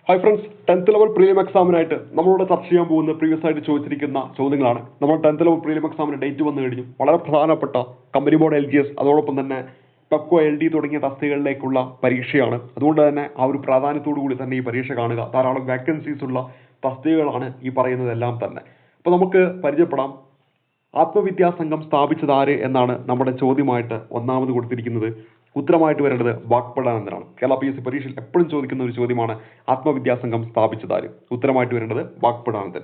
Hi friends, 10th level പ്രീലിം എക്സാമിനായിട്ട് നമ്മളോട് ചർച്ച ചെയ്യാൻ പോകുന്ന പ്രീവിയസ് ആയിട്ട് ചോദിച്ചിരിക്കുന്ന ചോദ്യങ്ങളാണ്. നമ്മൾ 10th ലെവൽ പ്രീലിം എക്സാമിന് ഡേറ്റ് വന്നു കഴിഞ്ഞു. വളരെ പ്രധാനപ്പെട്ട കമ്പനി ബോർഡ് LGS അതോടൊപ്പം തന്നെ പെപ്കോ LD തുടങ്ങിയ തസ്തികകളിലേക്കുള്ള പരീക്ഷയാണ്. അതുകൊണ്ട് തന്നെ ആ ഒരു പ്രാധാന്യത്തോടു കൂടി തന്നെ ഈ പരീക്ഷ കാണുക. ധാരാളം വേക്കൻസീസ് ഉള്ള തസ്തികകളാണ് ഈ പറയുന്നതെല്ലാം തന്നെ. അപ്പോൾ നമുക്ക് പരിചയപ്പെടാം. ആത്മവിദ്യാസംഘം സ്ഥാപിച്ചത് ആര് എന്നാണ് നമ്മുടെ ചോദ്യമായിട്ട് ഒന്നാമത് കൊടുത്തിരിക്കുന്നത്. ഉത്തരമായിട്ട് വരേണ്ടത് വാഗ്ഭടാനന്ദനാണ്. കേരള PSC പരീക്ഷയിൽ എപ്പോഴും ചോദിക്കുന്ന ഒരു ചോദ്യമാണ് ആത്മവിദ്യാസംഘം സ്ഥാപിച്ചതാര്. ഉത്തരമായിട്ട് വരേണ്ടത് വാഗ്ഭടാനന്ദൻ.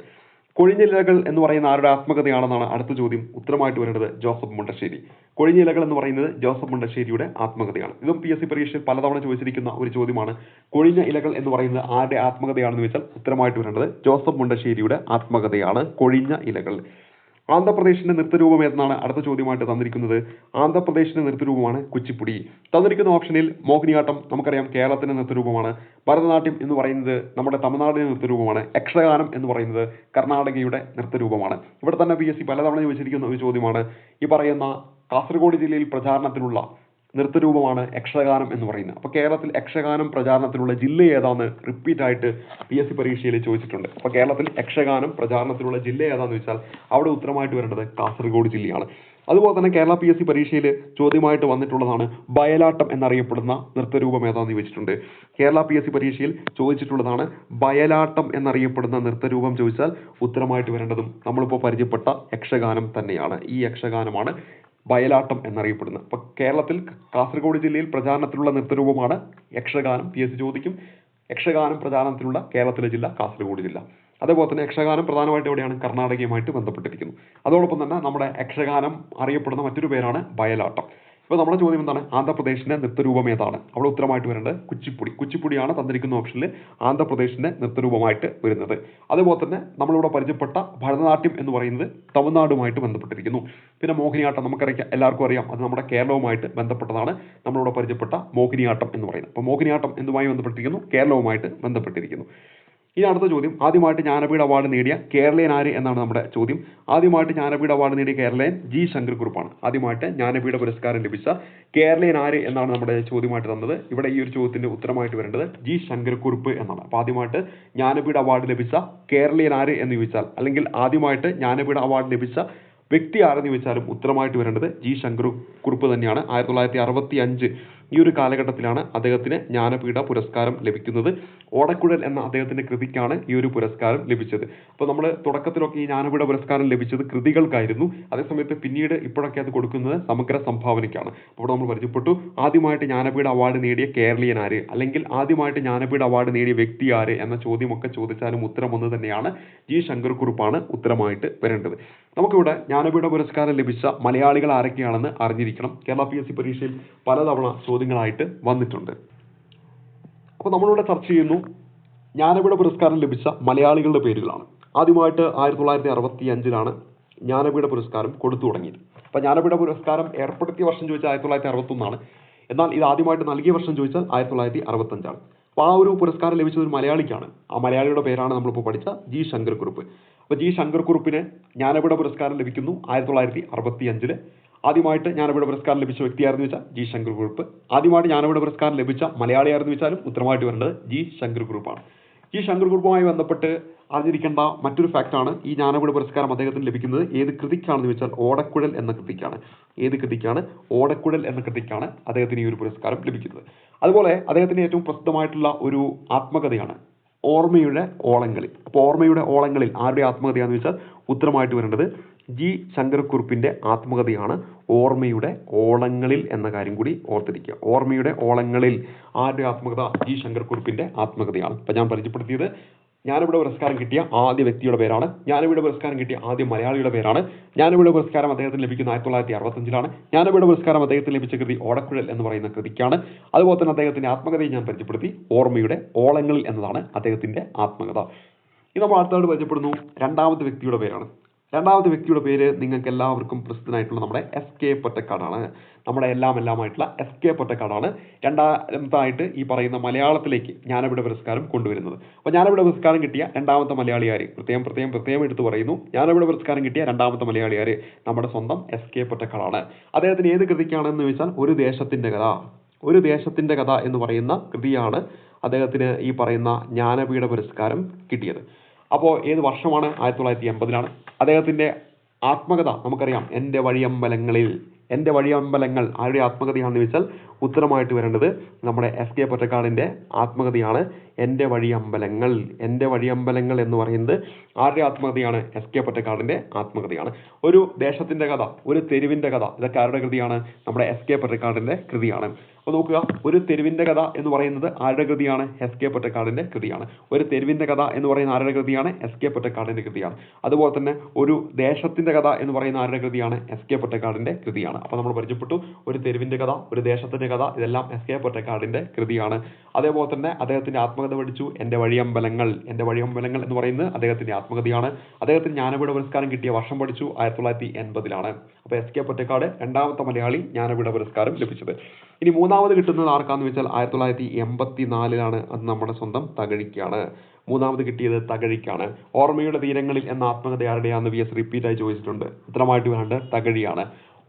കൊഴിഞ്ഞിലകൾ എന്ന് പറയുന്ന ആരുടെ ആത്മകഥയാണെന്നാണ് അടുത്ത ചോദ്യം. ഉത്തരമായിട്ട് വരേണ്ടത് ജോസഫ് മുണ്ടശ്ശേരി. കൊഴിഞ്ഞിലകൾ എന്ന് പറയുന്നത് ജോസഫ് മുണ്ടശ്ശേരിയുടെ ആത്മകഥയാണ്. ഇതും PSC പരീക്ഷയിൽ പലതവണ ചോദിച്ചിരിക്കുന്ന ഒരു ചോദ്യമാണ്. കൊഴിഞ്ഞ ഇലകൾ എന്ന് പറയുന്നത് ആരുടെ ആത്മകഥയാണെന്ന് വെച്ചാൽ ഉത്തരമായിട്ട് വരേണ്ടത് ജോസഫ് മുണ്ടശ്ശേരിയുടെ ആത്മകഥയാണ് കൊഴിഞ്ഞ ഇലകൾ. ആന്ധ്രാപ്രദേശിന്റെ നൃത്തരൂപം ഏതെന്നാണ് അടുത്ത ചോദ്യമായിട്ട് തന്നിരിക്കുന്നത്. ആന്ധ്രാപ്രദേശിന്റെ നൃത്തരൂപമാണ് കുച്ചിപ്പുടി. തന്നിരിക്കുന്ന ഓപ്ഷനിൽ മോഹിനിയാട്ടം നമുക്കറിയാം കേരളത്തിന്റെ നൃത്തരൂപമാണ്. ഭരതനാട്യം എന്ന് പറയുന്നത് നമ്മുടെ തമിഴ്നാടിന്റെ നൃത്തരൂപമാണ്. യക്ഷഗാനം എന്ന് പറയുന്നത് കർണാടകയുടെ നൃത്തരൂപമാണ്. ഇവിടെ തന്നെ PSC പലതവണ ചോദിച്ചിരിക്കുന്ന ഒരു ചോദ്യമാണ്. ഈ പറയുന്ന കാസർഗോഡ് ജില്ലയിൽ പ്രചാരണത്തിലുള്ള നൃത്തരൂപമാണ് യക്ഷഗാനം എന്ന് പറയുന്നത്. അപ്പോൾ കേരളത്തിൽ യക്ഷഗാനം പ്രചാരണത്തിലുള്ള ജില്ല ഏതാന്ന് റിപ്പീറ്റ് ആയിട്ട് PSC പരീക്ഷയിൽ ചോദിച്ചിട്ടുണ്ട്. അപ്പോൾ കേരളത്തിൽ യക്ഷഗാനം പ്രചാരണത്തിലുള്ള ജില്ല ഏതാന്ന് വെച്ചാൽ അവിടെ ഉത്തരമായിട്ട് വരേണ്ടത് കാസർഗോഡ് ജില്ലയാണ്. അതുപോലെ തന്നെ കേരള PSC പരീക്ഷയിൽ ചോദ്യമായിട്ട് വന്നിട്ടുള്ളതാണ് ബയലാട്ടം എന്നറിയപ്പെടുന്ന നൃത്തരൂപം ഏതാന്ന് ചോദിച്ചിട്ടുണ്ട്. കേരള PSC പരീക്ഷയിൽ ചോദിച്ചിട്ടുള്ളതാണ് ബയലാട്ടം എന്നറിയപ്പെടുന്ന നൃത്തരൂപം ചോദിച്ചാൽ ഉത്തരമായിട്ട് വരേണ്ടതും നമ്മളിപ്പോൾ പരിചയപ്പെട്ട യക്ഷഗാനം തന്നെയാണ്. ഈ യക്ഷഗാനമാണ് ബയലാട്ടം എന്നറിയപ്പെടുന്നത്. അപ്പോൾ കേരളത്തിൽ കാസർഗോഡ് ജില്ലയിൽ പ്രചാരണത്തിലുള്ള നൃത്തരൂപമാണ് യക്ഷഗാനം. PSC ചോദിക്കും. യക്ഷഗാനം പ്രചാരണത്തിലുള്ള കേരളത്തിലെ ജില്ല കാസർഗോഡ് ജില്ല. അതേപോലെ തന്നെ യക്ഷഗാനം പ്രധാനമായിട്ട് എവിടെയാണ്? കർണാടകയുമായിട്ട് ബന്ധപ്പെട്ടിരിക്കുന്നു. അതോടൊപ്പം തന്നെ നമ്മുടെ യക്ഷഗാനം അറിയപ്പെടുന്ന മറ്റൊരു പേരാണ് ബയലാട്ടം. ഇപ്പോൾ നമ്മുടെ ചോദ്യം എന്താണ്? ആന്ധ്രാപ്രദേശിന്റെ നൃത്തരൂപം ഏതാണ്? അവിടെ ഉത്തരമായിട്ട് വരേണ്ടത് കുച്ചിപ്പുടി. കുച്ചിപ്പുടിയാണ് തന്നിരിക്കുന്ന ഓപ്ഷനിൽ ആന്ധ്രാപ്രദേശിന്റെ നൃത്തരൂപമായിട്ട് വരുന്നത്. അതുപോലെ തന്നെ നമ്മളിവിടെ പരിചയപ്പെട്ട ഭരതനാട്യം എന്ന് പറയുന്നത് തമിഴ്നാടുമായിട്ട് ബന്ധപ്പെട്ടിരിക്കുന്നു. പിന്നെ മോഹിനിയാട്ടം നമുക്കറിയാം, എല്ലാവർക്കും അറിയാം, അത് നമ്മുടെ കേരളവുമായിട്ട് ബന്ധപ്പെട്ടതാണ്. നമ്മളിവിടെ പരിചയപ്പെട്ട മോഹിനിയാട്ടം എന്ന് പറയുന്നത്. അപ്പോൾ മോഹിനിയാട്ടം എന്തുമായി ബന്ധപ്പെട്ടിരിക്കുന്നു? കേരളവുമായിട്ട് ബന്ധപ്പെട്ടിരിക്കുന്നു. ഇനി അടുത്ത ചോദ്യം, ആദ്യമായിട്ട് ജ്ഞാനപീഠ അവാർഡ് നേടിയ കേരളീയൻ ആര് എന്നാണ് നമ്മുടെ ചോദ്യം. ആദ്യമായിട്ട് ജ്ഞാനപീഠ അവാർഡ് നേടിയ കേരളീയൻ G ശങ്കർകുറുപ്പാണ്. ആദ്യമായിട്ട് ജ്ഞാനപീഠ പുരസ്കാരം ലഭിച്ച കേരളീയൻ ആര് എന്നാണ് നമ്മുടെ ചോദ്യമായിട്ട് തന്നത്. ഇവിടെ ഈ ഒരു ചോദ്യത്തിന്റെ ഉത്തരമായിട്ട് വരേണ്ടത് G ശങ്കർകുറുപ്പ് എന്നാണ്. അപ്പോൾ ആദ്യമായിട്ട് ജ്ഞാനപീഠ അവാർഡ് ലഭിച്ച കേരളീയൻ ആര് എന്ന് ചോദിച്ചാൽ, അല്ലെങ്കിൽ ആദ്യമായിട്ട് ജ്ഞാനപീഠ അവാർഡ് ലഭിച്ച വ്യക്തി ആരെന്ന് ചോദിച്ചാലും ഉത്തരമായിട്ട് വരേണ്ടത് G ശങ്കർകുറുപ്പ് തന്നെയാണ്. 1965 ഈ ഒരു കാലഘട്ടത്തിലാണ് അദ്ദേഹത്തിന് ജ്ഞാനപീഠ പുരസ്കാരം ലഭിക്കുന്നത്. ഓടക്കുഴൽ എന്ന അദ്ദേഹത്തിന്റെ കൃതിക്കാണ് ഈ ഒരു പുരസ്കാരം ലഭിച്ചത്. അപ്പോൾ നമ്മൾ തുടക്കത്തിലൊക്കെ ഈ ജ്ഞാനപീഠ പുരസ്കാരം ലഭിച്ചത് കൃതികൾക്കായിരുന്നു. അതേസമയത്ത് പിന്നീട് ഇപ്പോഴൊക്കെ അത് കൊടുക്കുന്നത് സമഗ്ര സംഭാവനയ്ക്കാണ്. അപ്പോൾ നമ്മൾ പരിചയപ്പെട്ടു ആദ്യമായിട്ട് ജ്ഞാനപീഠ അവാർഡ് നേടിയ കേരളീയൻ ആര്, അല്ലെങ്കിൽ ആദ്യമായിട്ട് ജ്ഞാനപീഠ അവാർഡ് നേടിയ വ്യക്തി ആര് എന്ന ചോദ്യമൊക്കെ ചോദിച്ചാലും ഉത്തരം ഒന്ന് തന്നെയാണ്. G ശങ്കർകുറുപ്പാണ് ഉത്തരമായിട്ട് വരേണ്ടത്. നമുക്കിവിടെ ജ്ഞാനപീഠ പുരസ്കാരം ലഭിച്ച മലയാളികൾ ആരൊക്കെയാണെന്ന് അറിഞ്ഞിരിക്കണം. കേരള PSC പരീക്ഷയിൽ പലതവണ ചോദ്യങ്ങളായിട്ട് വന്നിട്ടുണ്ട്. അപ്പോൾ നമ്മളിവിടെ ചർച്ച ചെയ്യുന്നു ജ്ഞാനപീഠ പുരസ്കാരം ലഭിച്ച മലയാളികളുടെ പേരുകളാണ്. ആദ്യമായിട്ട് 1965 ജ്ഞാനപീഠ പുരസ്കാരം കൊടുത്തു തുടങ്ങിയത്. അപ്പോൾ ജ്ഞാനപീഠ പുരസ്കാരം ഏർപ്പെടുത്തിയ വർഷം ചോദിച്ചാൽ 1961. എന്നാൽ ഇത് ആദ്യമായിട്ട് നൽകിയ വർഷം ചോദിച്ചാൽ 1965. അപ്പോൾ ആ ഒരു പുരസ്കാരം ലഭിച്ചത് ഒരു മലയാളിക്കാണ്. ആ മലയാളിയുടെ പേരാണ് നമ്മളിപ്പോൾ പഠിച്ച G ശങ്കർകുറുപ്പ്. അപ്പോൾ G ശങ്കർകുറുപ്പിന് ജ്ഞാനപീഠ പുരസ്കാരം ലഭിക്കുന്നു 1965. ആദ്യമായിട്ട് ജ്ഞാനപീഠ പുരസ്കാരം ലഭിച്ച വ്യക്തിയായിരുന്നു വെച്ചാൽ G ശങ്കർകുറുപ്പ്. ആദ്യമായിട്ട് ജ്ഞാനപീഠ പുരസ്കാരം ലഭിച്ച മലയാളിയായിരുന്നു വെച്ചാലും ഉത്തരമായിട്ട് വരേണ്ടത് G ശങ്കർകുറുപ്പാണ്. G ശങ്കർകുറുപ്പുമായി ബന്ധപ്പെട്ട് അറിഞ്ഞിരിക്കേണ്ട മറ്റൊരു ഫാക്റ്റാണ് ഈ ജ്ഞാനപീഠ പുരസ്കാരം അദ്ദേഹത്തിന് ലഭിക്കുന്നത് ഏത് കൃതിക്കാണെന്ന് വെച്ചാൽ ഓടക്കുഴൽ എന്ന കൃതിക്കാണ്. ഏത് കൃതിക്കാണ്? ഓടക്കുഴൽ എന്ന കൃതിക്കാണ് അദ്ദേഹത്തിന് ഈ ഒരു പുരസ്കാരം ലഭിക്കുന്നത്. അതുപോലെ അദ്ദേഹത്തിന് ഏറ്റവും പ്രസിദ്ധമായിട്ടുള്ള ഒരു ആത്മകഥയാണ് ഓർമ്മയുടെ ഓളങ്ങളിൽ. അപ്പോൾ ഓർമ്മയുടെ ഓളങ്ങളിൽ ആരുടെ ആത്മകഥയാണെന്ന് വെച്ചാൽ ഉത്തരമായിട്ട് വരേണ്ടത് G ശങ്കർകുറുപ്പിന്റെ ആത്മകഥയാണ് ഓർമ്മയുടെ ഓളങ്ങളിൽ എന്ന കാര്യം കൂടി ഓർത്തിരിക്കുക. ഓർമ്മയുടെ ഓളങ്ങളിൽ ആരുടെ ആത്മകഥ? G ശങ്കർകുറുപ്പിന്റെ ആത്മകഥയാണ്. ഇപ്പം ഞാൻ പരിചയപ്പെടുത്തിയത് ജ്ഞാനപീഠ പുരസ്കാരം കിട്ടിയ ആദ്യ വ്യക്തിയുടെ പേരാണ്. ജ്ഞാനപീഠ പുരസ്കാരം കിട്ടിയ ആദ്യ മലയാളിയുടെ പേരാണ്. ജ്ഞാനപീഠ പുരസ്കാരം അദ്ദേഹത്തിന് ലഭിക്കുന്ന 1965. ജ്ഞാനപീഠ പുരസ്കാരം അദ്ദേഹത്തിന് ലഭിച്ച കൃതി ഓടക്കുഴൽ എന്ന് പറയുന്ന കൃതിക്കാണ്. അതുപോലെ തന്നെ അദ്ദേഹത്തിന്റെ ആത്മകഥയെ ഞാൻ പരിചയപ്പെടുത്തി. ഓർമ്മയുടെ ഓളങ്ങളിൽ എന്നതാണ് അദ്ദേഹത്തിന്റെ ആത്മകഥ. ഇത് നമ്മൾ അടുത്തതായിട്ട് പരിചയപ്പെടുന്നു രണ്ടാമത്തെ വ്യക്തിയുടെ പേരാണ്. രണ്ടാമത്തെ വ്യക്തിയുടെ പേര് നിങ്ങൾക്ക് എല്ലാവർക്കും പ്രസിദ്ധനായിട്ടുള്ള നമ്മുടെ SK പൊറ്റക്കാടാണ്. നമ്മുടെ എല്ലാമായിട്ടുള്ള SK പൊറ്റക്കാടാണ് രണ്ടാമതായിട്ട് ഈ പറയുന്ന മലയാളത്തിലേക്ക് ജ്ഞാനപീഠ പുരസ്കാരം കൊണ്ടുവരുന്നത്. അപ്പോൾ ജ്ഞാനപീഠ പുരസ്കാരം കിട്ടിയ രണ്ടാമത്തെ മലയാളി ആര്? പ്രത്യേകം എടുത്തു പറയുന്നു. ജ്ഞാനപീഠ പുരസ്കാരം കിട്ടിയ രണ്ടാമത്തെ മലയാളി ആര്? നമ്മുടെ സ്വന്തം SK പൊറ്റക്കാടാണ്. അദ്ദേഹത്തിന് ഏത് കൃതിക്കാണെന്ന് ചോദിച്ചാൽ ഒരു ദേശത്തിന്റെ കഥ എന്ന് പറയുന്ന കൃതിയാണ് അദ്ദേഹത്തിന് ഈ പറയുന്ന ജ്ഞാനപീഠ പുരസ്കാരം കിട്ടിയത്. അപ്പോൾ ഏത് വർഷമാണ്? 1980-ലാണ്. അദ്ദേഹത്തിൻ്റെ ആത്മകഥ നമുക്കറിയാം, എൻ്റെ വഴിയമ്പലങ്ങളിൽ. എൻ്റെ വഴിയമ്പലങ്ങൾ ആരുടെ ആത്മകഥയാണെന്ന് ചോദിച്ചാൽ ഉത്തരമായിട്ട് വരേണ്ടത് നമ്മുടെ എസ്.കെ. പൊറ്റക്കാടിൻ്റെ ആത്മകഥയാണ് എൻ്റെ വഴിയമ്പലങ്ങൾ. എൻ്റെ വഴിയമ്പലങ്ങൾ എന്ന് പറയുന്നത് ആരുടെ ആത്മകഥയാണ്? എസ്.കെ. പൊറ്റക്കാടിൻ്റെ ആത്മകഥയാണ്. ഒരു ദേശത്തിൻ്റെ കഥ, ഒരു തെരുവിൻ്റെ കഥ, ഇതൊക്കെ ആരുടെ കൃതിയാണ്? നമ്മുടെ എസ്.കെ. പൊറ്റക്കാടിൻ്റെ കൃതിയാണ്. അപ്പോൾ നോക്കുക, ഒരു തെരുവിൻ്റെ കഥ എന്ന് പറയുന്നത് ആരുടെ കൃതിയാണ്? എസ്.കെ. പൊറ്റക്കാടിൻ്റെ കൃതിയാണ്. ഒരു തെരുവിൻ്റെ കഥ എന്ന് പറയുന്ന ആരുടെ കൃതിയാണ്? എസ്.കെ. പൊറ്റക്കാടിൻ്റെ കൃതിയാണ്. അതുപോലെ തന്നെ ഒരു ദേശത്തിൻ്റെ കഥ എന്ന് പറയുന്ന ആരുടെ കൃതിയാണ്? എസ്.കെ. പൊറ്റക്കാടിൻ്റെ കൃതിയാണ്. അപ്പോൾ നമ്മൾ പരിചയപ്പെട്ടു, ഒരു തെരുവിൻ്റെ കഥ, ഒരു ദേശത്തിൻ്റെ കഥ, ഇതെല്ലാം എസ്.കെ. പൊറ്റക്കാടിൻ്റെ കൃതിയാണ്. അതേപോലെ തന്നെ അദ്ദേഹത്തിൻ്റെ ആത്മകഥ പഠിച്ചു, എൻ്റെ വഴിയമ്പലങ്ങൾ. എൻ്റെ വഴിയമ്പലങ്ങൾ എന്ന് പറയുന്നത് അദ്ദേഹത്തിൻ്റെ ആത്മകഥയാണ്. അദ്ദേഹത്തിന് ജ്ഞാനപീഠ പുരസ്കാരം കിട്ടിയ വർഷം പഠിച്ചു, 1980-ലാണ്. അപ്പോൾ എസ്.കെ. പൊറ്റക്കാട് രണ്ടാമത്തെ മലയാളി ജ്ഞാനപീഠ പുരസ്കാരം ലഭിച്ചത്. ഇനി മൂന്നാമത് കിട്ടുന്നത് ആർക്കാന്ന് വെച്ചാൽ 1984-ലാണ്. അത് നമ്മുടെ സ്വന്തം തകഴിക്കാണ്. മൂന്നാമത് കിട്ടിയത് തകഴിക്കാണ്. ഓർമ്മയുടെ തീരങ്ങളിൽ എന്ന ആത്മകഥ ആരുടെയാണെന്ന് വി എസ് റിപ്പീറ്റായി ചോദിച്ചിട്ടുണ്ട്. ഉത്തരമായിട്ട് വേണ്ടത് തകഴിയാണ്.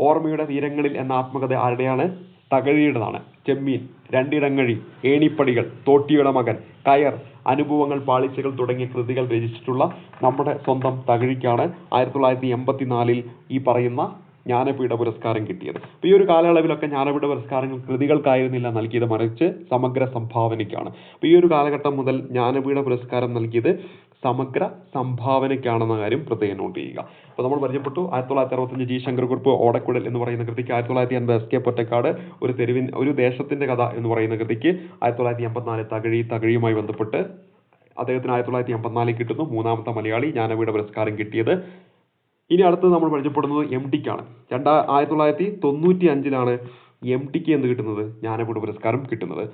ഓർമ്മയുടെ തീരങ്ങളിൽ എന്ന ആത്മകഥ ആരുടെയാണ്? തകഴിയുടേതാണ്. ചെമ്മീൻ, രണ്ടിടങ്ങഴി, ഏണിപ്പടികൾ, തോട്ടിയുടെ മകൻ, കയർ, അനുഭവങ്ങൾ, പാളിച്ചകൾ തുടങ്ങിയ കൃതികൾ രചിച്ചിട്ടുള്ള നമ്മുടെ സ്വന്തം തകഴിക്കാണ് 1984-ൽ ഈ പറയുന്ന ജ്ഞാനപീഠ പുരസ്കാരം കിട്ടിയത്. അപ്പോൾ ഈ ഒരു കാലയളവിലൊക്കെ ജ്ഞാനപീഠ പുരസ്കാരങ്ങൾ കൃതികൾക്കായിരുന്നില്ല നൽകിയത്, മറിച്ച് സമഗ്ര സംഭാവനയ്ക്കാണ്. അപ്പോൾ ഈ ഒരു കാലഘട്ടം മുതൽ ജ്ഞാനപീഠ പുരസ്കാരം നൽകിയത് സമഗ്ര സംഭാവനയ്ക്കാണെന്ന കാര്യം പ്രത്യേകം നോട്ട് ചെയ്യുക. അപ്പോൾ നമ്മൾ പരിചയപ്പെട്ടു 1965 ജി ശങ്കരക്കുറുപ്പ് ഓടക്കുഴൽ എന്ന് പറയുന്ന കൃതിക്ക്, 1980 എസ്.കെ. പൊറ്റക്കാട് ഒരു ദേശത്തിൻ്റെ കഥ എന്ന് പറയുന്ന കൃതിക്ക്, 1984 തകഴിയുമായി ബന്ധപ്പെട്ട് അദ്ദേഹത്തിന് 1984 കിട്ടുന്നു മൂന്നാമത്തെ മലയാളി ജ്ഞാനപീഠ പുരസ്കാരം കിട്ടിയത്. ഇനി അടുത്തത് നമ്മൾ പരിചയപ്പെടുന്നത് എം ടിക്കാണ്. 1995-ലാണ് എം ടിക്ക് എന്ത് കിട്ടുന്നത്? ജ്ഞാനപീഠ പുരസ്കാരം കിട്ടുന്നത്.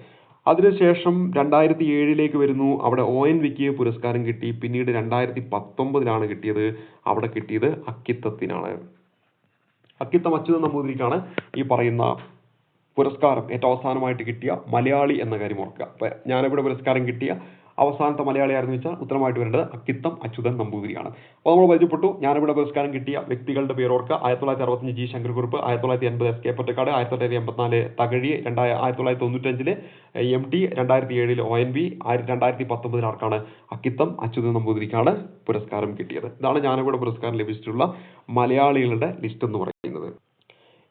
അതിനുശേഷം 2007-ലേക്ക് വരുന്നു, അവിടെ ONVക്ക് പുരസ്കാരം കിട്ടി. പിന്നീട് 2019-ലാണ് കിട്ടിയത്. അവിടെ കിട്ടിയത് അക്കിത്തത്തിനാണ്. അക്കിത്തം അച്യുതൻ നമ്പൂതിരിക്കാണ് ഈ പറയുന്ന പുരസ്കാരം ഏറ്റവും അവസാനമായിട്ട് കിട്ടിയ മലയാളി എന്ന കാര്യം ഓർക്കുക. അപ്പോൾ ജ്ഞാനപീഠ പുരസ്കാരം കിട്ടിയ അവസാനത്തെ മലയാളി ആയിരുന്നു വെച്ചാൽ ഉത്തരമായിട്ട് വരേണ്ടത് അക്കിത്തം അച്യുതൻ നമ്പൂതിരിയാണ്. അപ്പോൾ നമ്മൾ പരിചയപ്പെട്ടു ജ്ഞാനപീഠ പുരസ്കാരം കിട്ടിയ വ്യക്തികളുടെ പേര് ഓർക്കുക. 1965 G Sankara Kurup, 1980 S K. Pottekkatt, 1984 Thakazhi, 1995 M T, 2007 ONV, 2019 ആർക്കാണ്? അക്കിത്തം അച്യുതൻ നമ്പൂതിരിക്കാണ് പുരസ്കാരം കിട്ടിയത്. ഇതാണ് ജ്ഞാനപീഠ പുരസ്കാരം ലഭിച്ചിട്ടുള്ള മലയാളികളുടെ ലിസ്റ്റ് എന്ന് പറയുന്നത്.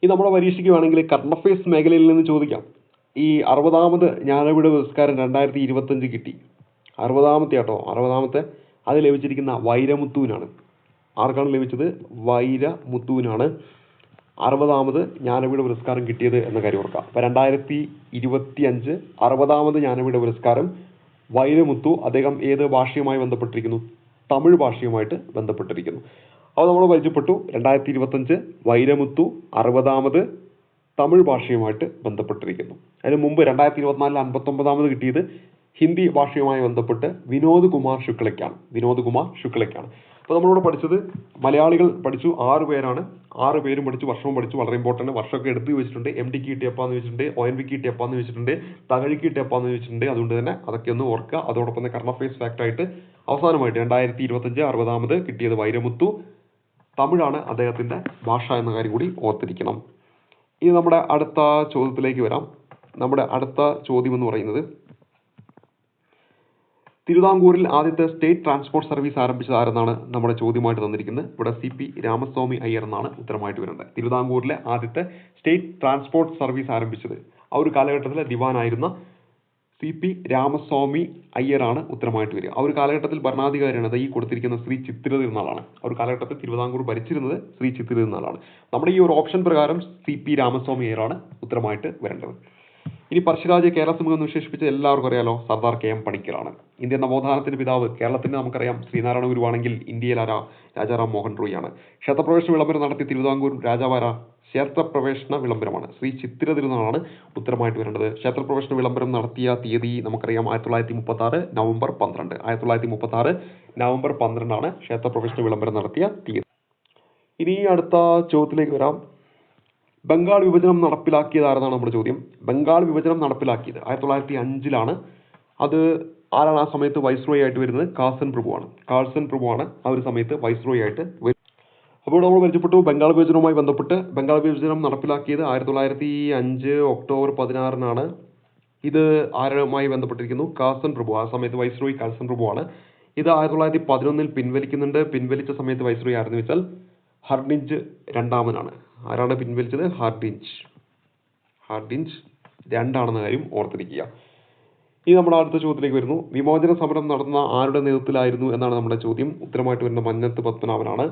ഈ നമ്മുടെ പരീക്ഷയ്ക്ക് വേണമെങ്കിൽ കറണ്ട് അഫയേഴ്സ് മേഖലയിൽ നിന്ന് ചോദിക്കാം. ഈ 60ാമത് ജ്ഞാനപീഠ പുരസ്കാരം 2025 കിട്ടി. 60ാമത്തെ കേട്ടോ, 60ാമത്തെ. അത് ലഭിച്ചിരിക്കുന്ന വൈരമുത്തുവിനാണ്. ആർക്കാണ് ലഭിച്ചത്? വൈരമുത്തുവിനാണ് 60ാമത് ജ്ഞാനപീഠ പുരസ്കാരം കിട്ടിയത് എന്ന കാര്യം ഓർക്കുക. അപ്പോൾ 2025 60ാമത് ജ്ഞാനപീഠ പുരസ്കാരം വൈരമുത്തു. അദ്ദേഹം ഏത് ഭാഷയുമായി ബന്ധപ്പെട്ടിരിക്കുന്നു? തമിഴ് ഭാഷയുമായിട്ട് ബന്ധപ്പെട്ടിരിക്കുന്നു. അപ്പോൾ നമ്മൾ പരിചയപ്പെട്ടു 2025 വൈരമുത്തു, 60ാമത് തമിഴ് ഭാഷയുമായിട്ട് ബന്ധപ്പെട്ടിരിക്കുന്നു. അതിന് മുമ്പ് 2024 59ാമത് കിട്ടിയത് ഹിന്ദി ഭാഷയുമായി ബന്ധപ്പെട്ട് വിനോദ് കുമാർ ശുക്ലയ്ക്കാണ്. അപ്പോൾ നമ്മളിവിടെ പഠിച്ചത് മലയാളികൾ പഠിച്ചു 6 പേരാണ്. 6 പേരും പഠിച്ചു, വർഷവും പഠിച്ചു. വളരെ ഇമ്പോർട്ടൻറ്റ്. വർഷമൊക്കെ എടുത്ത് വെച്ചിട്ടുണ്ട്. എം ടിക്ക് കിട്ടിയപ്പാന്ന് വെച്ചിട്ടുണ്ട്, ONVക്ക് കിട്ടിയപ്പാന്ന് വെച്ചിട്ടുണ്ട്, തകഴിക്ക് കിട്ടിയപ്പാന്ന് വെച്ചിട്ടുണ്ട്. അതുകൊണ്ട് തന്നെ അതൊക്കെ ഒന്ന് ഓർക്കുക. അതോടൊപ്പം തന്നെ കറണ്ട് അഫയേഴ്സ് ഫാക്റ്റായിട്ട് അവസാനമായിട്ട് 2025 60ാമത് കിട്ടിയത് വൈരമുത്തു. തമിഴാണ് അദ്ദേഹത്തിൻ്റെ ഭാഷ എന്ന കാര്യം കൂടി ഓർത്തിരിക്കണം. ഇനി നമ്മുടെ അടുത്ത ചോദ്യത്തിലേക്ക് വരാം. നമ്മുടെ അടുത്ത ചോദ്യം എന്ന് പറയുന്നത്, തിരുവിതാംകൂറിൽ ആദ്യത്തെ സ്റ്റേറ്റ് ട്രാൻസ്പോർട്ട് സർവീസ് ആരംഭിച്ചത് ആരെന്നാണ് നമ്മുടെ ചോദ്യമായിട്ട് തന്നിരിക്കുന്നത്. ഇവിടെ CP രാമസ്വാമി അയ്യർ എന്നാണ് ഉത്തരമായിട്ട് വരുന്നത്. തിരുവിതാംകൂറിലെ ആദ്യത്തെ സ്റ്റേറ്റ് ട്രാൻസ്പോർട്ട് സർവീസ് ആരംഭിച്ചത് ആ ഒരു കാലഘട്ടത്തിലെ ദിവാനായിരുന്ന CP രാമസ്വാമി അയ്യരാണ് ഉത്തരമായിട്ട് വരിക. ആ ഒരു കാലഘട്ടത്തിൽ ഭരണാധികാരിയാണ് ഈ കൊടുത്തിരിക്കുന്ന ശ്രീ ചിത്തിര തിരുനാളാണ്. ആ ഒരു കാലഘട്ടത്തിൽ തിരുവിതാംകൂർ ഭരിച്ചിരുന്നത് ശ്രീ ചിത്തിര തിരുനാളാണ്. നമ്മുടെ ഈ ഒരു ഓപ്ഷൻ പ്രകാരം CP രാമസ്വാമി അയ്യരാണ് ഉത്തരമായിട്ട് വരേണ്ടത്. ഇനി പഴശ്ശിരാജയെ കേരള സിംഹം എന്ന് വിശേഷിപ്പിച്ച എല്ലാവർക്കും അറിയാലോ, സർദാർ KM പണിക്കറാണ്. ഇന്ത്യൻ നവോത്ഥാനത്തിന്റെ പിതാവ്. കേരളത്തിന്റെ നമുക്കറിയാം ശ്രീനാരായണ ഗുരുവാണെങ്കിൽ ഇന്ത്യയിൽ രാജാറാം മോഹൻ റോയിയാണ്. ക്ഷേത്രപ്രവേശന വിളംബരം നടത്തിയ തിരുവിതാംകൂർ രാജാവാര? ക്ഷേത്രപ്രവേശന വിളംബരമാണ്. ശ്രീ ചിത്തിര തിരുനാളാണ് ഉത്തരമായിട്ട് വരേണ്ടത്. ക്ഷേത്രപ്രവേശന വിളംബരം നടത്തിയ തീയതി നമുക്കറിയാം 1936 നവംബർ 12. 1936 നവംബർ 12 ക്ഷേത്രപ്രവേശന വിളംബരം നടത്തിയ തീയതി. ഇനി അടുത്ത ചോദ്യത്തിലേക്ക് വരാം. ബംഗാൾ വിഭജനം നടപ്പിലാക്കിയത് ആരെന്നാണ് നമ്മുടെ ചോദ്യം. ബംഗാൾ വിഭജനം നടപ്പിലാക്കിയത് 1905 അത് ആരാണ് ആ സമയത്ത് വൈസ്രോയി ആയിട്ട് വരുന്നത്? കാഴ്സൺ പ്രഭുവാണ് ആ ഒരു സമയത്ത് വൈസ്രോയി ആയിട്ട് വരുന്നത്. അപ്പോൾ നമ്മൾ പരിചയപ്പെട്ടു ബംഗാൾ വിഭജനവുമായി ബന്ധപ്പെട്ട്. ബംഗാൾ വിഭജനം നടപ്പിലാക്കിയത് 1905 ഒക്ടോബർ 16 ഈ ഇത് ആരുമായി ബന്ധപ്പെട്ടിരിക്കുന്നു? കഴ്സൺ പ്രഭു. ആ സമയത്ത് വൈസ്രോയി കഴ്സൺ പ്രഭു ആണ്. ഇത് 1911 പിൻവലിക്കുന്നുണ്ട്. പിൻവലിച്ച സമയത്ത് വൈസ്രോയി ആരെന്ന് വെച്ചാൽ ഹർഡിഞ്ച് രണ്ടാമനാണ്. ആരാണ് പിൻവലിച്ചത്? ഹാർഡിഞ്ച് രണ്ടാണെന്ന കാര്യം ഓർത്തിരിക്കുക. ഇനി നമ്മുടെ അടുത്ത ചോദ്യത്തിലേക്ക് വരുന്നു. വിമോചന സമരം നടന്ന ആരുടെ നേതൃത്വത്തിലായിരുന്നു എന്നാണ് നമ്മുടെ ചോദ്യം. ഉത്തരമായിട്ട് വരുന്ന മന്നത്ത് പത്മനാഭനാണ്.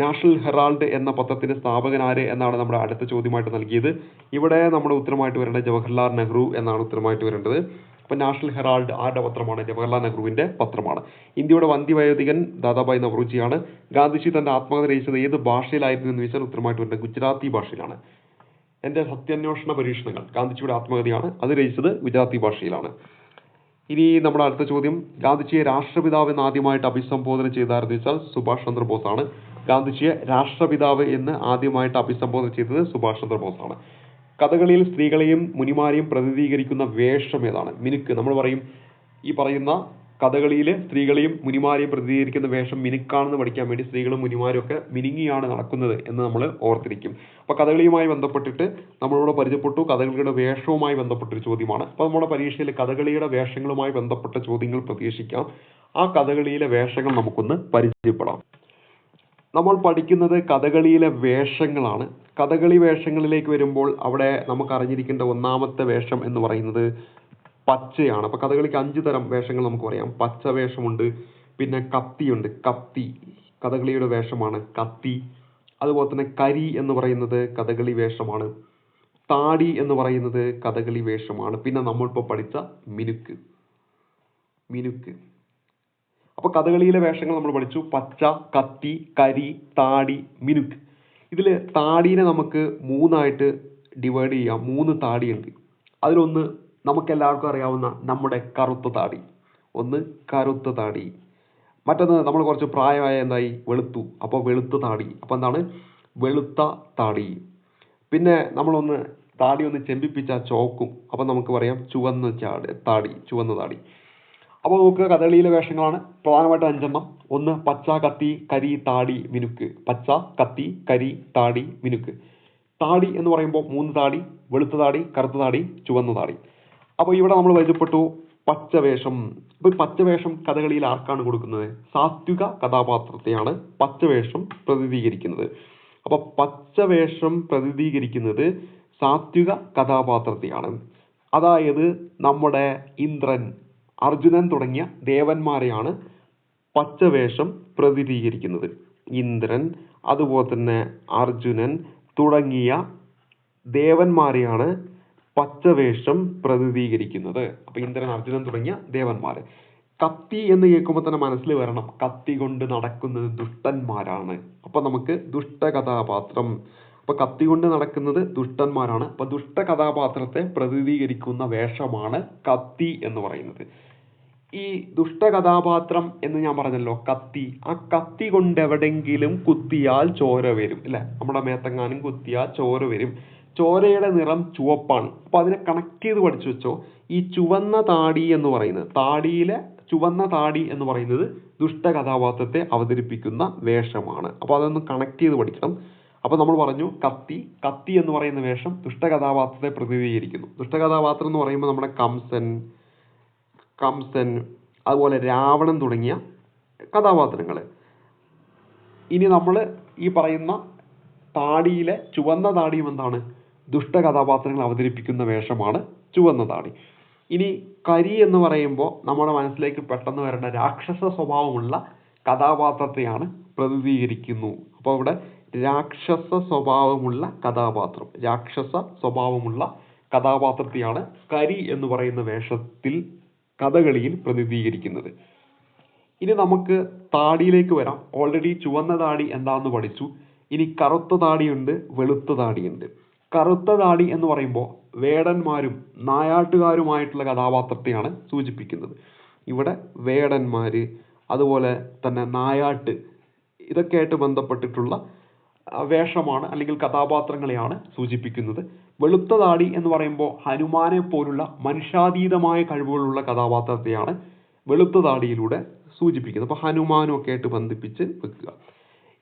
നാഷണൽ ഹെറാൾഡ് എന്ന പത്രത്തിന്റെ സ്ഥാപകൻ ആര് എന്നാണ് നമ്മുടെ അടുത്ത ചോദ്യമായിട്ട് നൽകിയത്. ഇവിടെ നമ്മുടെ ഉത്തരമായിട്ട് വരേണ്ടത് ജവഹർലാൽ നെഹ്റു എന്നാണ് ഉത്തരമായിട്ട് വരേണ്ടത്. അപ്പോൾ നാഷണൽ ഹെറാൾഡ് ആരുടെ പത്രമാണ്? ജവഹർലാൽ നെഹ്റുവിന്റെ പത്രമാണ്. ഇന്ത്യയുടെ വന്ധ്യവയോധികൻ ദാദാഭായ് നവറോജിയാണ്. ഗാന്ധിജി തന്റെ ആത്മകഥ രചിച്ചത് ഏത് ഭാഷയിലായിരുന്നു എന്ന് ചോദിച്ചാൽ ഉത്തരമായിട്ട് വരേണ്ടത് ഗുജറാത്തി ഭാഷയിലാണ്. എൻ്റെ സത്യാന്വേഷണ പരീക്ഷണങ്ങൾ ഗാന്ധിജിയുടെ ആത്മകഥയാണ്. അത് രചിച്ചത് ഗുജറാത്തി ഭാഷയിലാണ്. ഇനി നമ്മുടെ അടുത്ത ചോദ്യം, ഗാന്ധിജിയെ രാഷ്ട്രപിതാവ് എന്ന് ആദ്യമായിട്ട് അഭിസംബോധന ചെയ്താരെന്ന് വെച്ചാൽ സുഭാഷ് ചന്ദ്രബോസ് ആണ്. ഗാന്ധിജിയെ രാഷ്ട്രപിതാവ് എന്ന് ആദ്യമായിട്ട് അഭിസംബോധന ചെയ്തത് സുഭാഷ് ചന്ദ്രബോസ് ആണ്. കഥകളിയിൽ സ്ത്രീകളെയും മുനിമാരെയും പ്രതിനിധീകരിക്കുന്ന വേഷം ഏതാണ്? മിനുക്ക്. നമ്മൾ പറയും ഈ പറയുന്ന കഥകളിയിൽ സ്ത്രീകളെയും മുനിമാരെയും പ്രതിനിധീകരിക്കുന്ന വേഷം മിനുക്കാണെന്ന് പഠിക്കാൻ വേണ്ടി സ്ത്രീകളും മുനിമാരും ഒക്കെ മിനുങ്ങിയാണ് നടക്കുന്നത് എന്ന് നമ്മൾ ഓർത്തിരിക്കും. അപ്പോൾ കഥകളിയുമായി ബന്ധപ്പെട്ടിട്ട് നമ്മളിവിടെ പരിചയപ്പെട്ടു. കഥകളിയുടെ വേഷവുമായി ബന്ധപ്പെട്ടൊരു ചോദ്യമാണ്. അപ്പോൾ നമ്മുടെ പരീക്ഷയിൽ കഥകളിയുടെ വേഷങ്ങളുമായി ബന്ധപ്പെട്ട ചോദ്യങ്ങൾ പ്രതീക്ഷിക്കാം. ആ കഥകളിയിലെ വേഷങ്ങൾ നമുക്കൊന്ന് പരിചയപ്പെടാം. നമ്മൾ പഠിക്കുന്നത് കഥകളിയിലെ വേഷങ്ങളാണ്. കഥകളി വേഷങ്ങളിലേക്ക് വരുമ്പോൾ അവിടെ നമുക്ക് അറിഞ്ഞിരിക്കേണ്ട ഒന്നാമത്തെ വേഷം എന്ന് പറയുന്നത് പച്ചയാണ്. അപ്പോൾ കഥകളിക്ക് 5 തരം വേഷങ്ങൾ നമുക്ക് പറയാം. പച്ച വേഷമുണ്ട്, പിന്നെ കത്തിയുണ്ട്. കത്തി കഥകളിയുടെ വേഷമാണ്, കത്തി. അതുപോലെ തന്നെ കരി എന്ന് പറയുന്നത് കഥകളി വേഷമാണ്. താടി എന്ന് പറയുന്നത് കഥകളി വേഷമാണ്. പിന്നെ നമ്മളിപ്പോൾ പഠിച്ച മിനുക്ക്. അപ്പോൾ കഥകളിയിലെ വേഷങ്ങൾ നമ്മൾ പഠിച്ചു. പച്ച, കത്തി, കരി, താടി, മിനുക്ക്. ഇതിൽ താടീനെ നമുക്ക് 3ആയിട്ട് ഡിവൈഡ് ചെയ്യാം. 3 താടിയുണ്ട്. അതിലൊന്ന് നമുക്കെല്ലാവർക്കും അറിയാവുന്ന നമ്മുടെ കറുത്ത താടി. ഒന്ന് കറുത്ത താടി. മറ്റൊന്ന് നമ്മൾ കുറച്ച് പ്രായമായ എന്തായി വെളുത്തു. അപ്പോൾ വെളുത്ത താടി. അപ്പോൾ എന്താണ്? വെളുത്ത താടി. പിന്നെ നമ്മളൊന്ന് താടി ഒന്ന് ചെമ്പിപ്പിച്ചാൽ ചോക്കും. അപ്പോൾ നമുക്ക് പറയാം ചുവന്ന താടി. അപ്പോൾ നമുക്ക് കഥകളിയിലെ വേഷങ്ങളാണ് പ്രധാനമായിട്ട് 5 എണ്ണം. ഒന്ന് പച്ച, കത്തി, കരി, താടി, മിനുക്ക്. പച്ച, കത്തി, കരി, താടി, മിനുക്ക്. താടി എന്ന് പറയുമ്പോൾ 3 താടി: വെളുത്ത താടി, കറുത്ത താടി, ചുവന്ന താടി. അപ്പോൾ ഇവിടെ നമ്മൾ പരിചയപ്പെട്ടു പച്ചവേഷം. അപ്പോൾ പച്ചവേഷം കഥകളിയിൽ ആർക്കാണ് കൊടുക്കുന്നത്? സാത്വിക കഥാപാത്രത്തെയാണ് പച്ചവേഷം പ്രതിനിധീകരിക്കുന്നത്. അപ്പോൾ പച്ചവേഷം പ്രതിനിധീകരിക്കുന്നത് സാത്വിക കഥാപാത്രത്തെയാണ്. അതായത് നമ്മുടെ ഇന്ദ്രൻ, അർജുനൻ തുടങ്ങിയ ദേവന്മാരെയാണ് പച്ചവേഷം പ്രതിനിധീകരിക്കുന്നത്. ഇന്ദ്രൻ, അതുപോലെ തന്നെ അർജുനൻ തുടങ്ങിയ ദേവന്മാരെയാണ് പച്ചവേഷം പ്രതിനിധീകരിക്കുന്നത്. അപ്പോൾ ഇന്ദ്രൻ, അർജുനൻ തുടങ്ങിയ ദേവന്മാര്. കത്തി എന്ന് കേൾക്കുമ്പോൾ തന്നെ മനസ്സിൽ വരണം, കത്തി കൊണ്ട് നടക്കുന്നത് ദുഷ്ടന്മാരാണ്. അപ്പോൾ നമുക്ക് ദുഷ്ടകഥാപാത്രം. അപ്പോൾ കത്തി കൊണ്ട് നടക്കുന്നത് ദുഷ്ടന്മാരാണ്. അപ്പോൾ ദുഷ്ടകഥാപാത്രത്തെ പ്രതിനിധീകരിക്കുന്ന വേഷമാണ് കത്തി എന്ന് പറയുന്നത്. ഈ ദുഷ്ടകഥാപാത്രം എന്ന് ഞാൻ പറഞ്ഞല്ലോ, കത്തി. ആ കത്തി കൊണ്ട് എവിടെങ്കിലും കുത്തിയാൽ ചോര വരും, അല്ലെ? നമ്മുടെ മേത്തെങ്ങാനും കുത്തിയാൽ ചോര വരും. ചോരയുടെ നിറം ചുവപ്പാണ്. അപ്പൊ അതിനെ കണക്ട് ചെയ്ത് പഠിച്ചു വെച്ചോ. ഈ ചുവന്ന താടി എന്ന് പറയുന്നത്, താടിയിലെ ചുവന്ന താടി എന്ന് പറയുന്നത് ദുഷ്ടകഥാപാത്രത്തെ അവതരിപ്പിക്കുന്ന വേഷമാണ്. അപ്പോൾ അതൊന്ന് കണക്ട് ചെയ്ത് പഠിക്കണം. അപ്പോൾ നമ്മൾ പറഞ്ഞു കത്തി എന്ന് പറയുന്ന വേഷം ദുഷ്ടകഥാപാത്രത്തെ പ്രതിനിധീകരിക്കുന്നു. ദുഷ്ടകഥാപാത്രം എന്ന് പറയുമ്പോൾ നമ്മുടെ കംസൻ, അതുപോലെ രാവണൻ തുടങ്ങിയ കഥാപാത്രങ്ങൾ. ഇനി നമ്മൾ ഈ പറയുന്ന താടിയിലെ ചുവന്ന താടിയും എന്താണ്? ദുഷ്ടകഥാപാത്രങ്ങൾ അവതരിപ്പിക്കുന്ന വേഷമാണ് ചുവന്ന താടി. ഇനി കരി എന്ന് പറയുമ്പോൾ നമ്മുടെ മനസ്സിലേക്ക് പെട്ടെന്ന് വരേണ്ട രാക്ഷസ സ്വഭാവമുള്ള കഥാപാത്രത്തെയാണ് പ്രതിനിധീകരിക്കുന്നു. അപ്പോൾ ഇവിടെ രാക്ഷസ സ്വഭാവമുള്ള കഥാപാത്രത്തെയാണ് കരി എന്ന് പറയുന്ന വേഷത്തിൽ കഥകളിയിൽ പ്രതിനിധീകരിക്കുന്നത്. ഇനി നമുക്ക് താടിയിലേക്ക് വരാം. ഓൾറെഡി ചുവന്ന താടി എന്താണെന്ന് പഠിച്ചു. ഇനി കറുത്ത താടിയുണ്ട്, വെളുത്ത താടിയുണ്ട്. കറുത്ത താടി എന്ന് പറയുമ്പോൾ വേടന്മാരും നായാട്ടുകാരുമായിട്ടുള്ള കഥാപാത്രത്തെയാണ് സൂചിപ്പിക്കുന്നത്. ഇവിടെ വേടന്മാര്, അതുപോലെ തന്നെ നായാട്ട്, ഇതൊക്കെയായിട്ട് ബന്ധപ്പെട്ടിട്ടുള്ള വേഷമാണ് അല്ലെങ്കിൽ കഥാപാത്രങ്ങളെയാണ് സൂചിപ്പിക്കുന്നത്. വെളുത്ത താടി എന്ന് പറയുമ്പോൾ ഹനുമാനെ പോലുള്ള മനുഷ്യാതീതമായ കഴിവുകളുള്ള കഥാപാത്രത്തെയാണ് വെളുത്ത താടിയിലൂടെ സൂചിപ്പിക്കുന്നത്. അപ്പോൾ ഹനുമാനും ഒക്കെ ആയിട്ട് ബന്ധിപ്പിച്ച് വെക്കുക.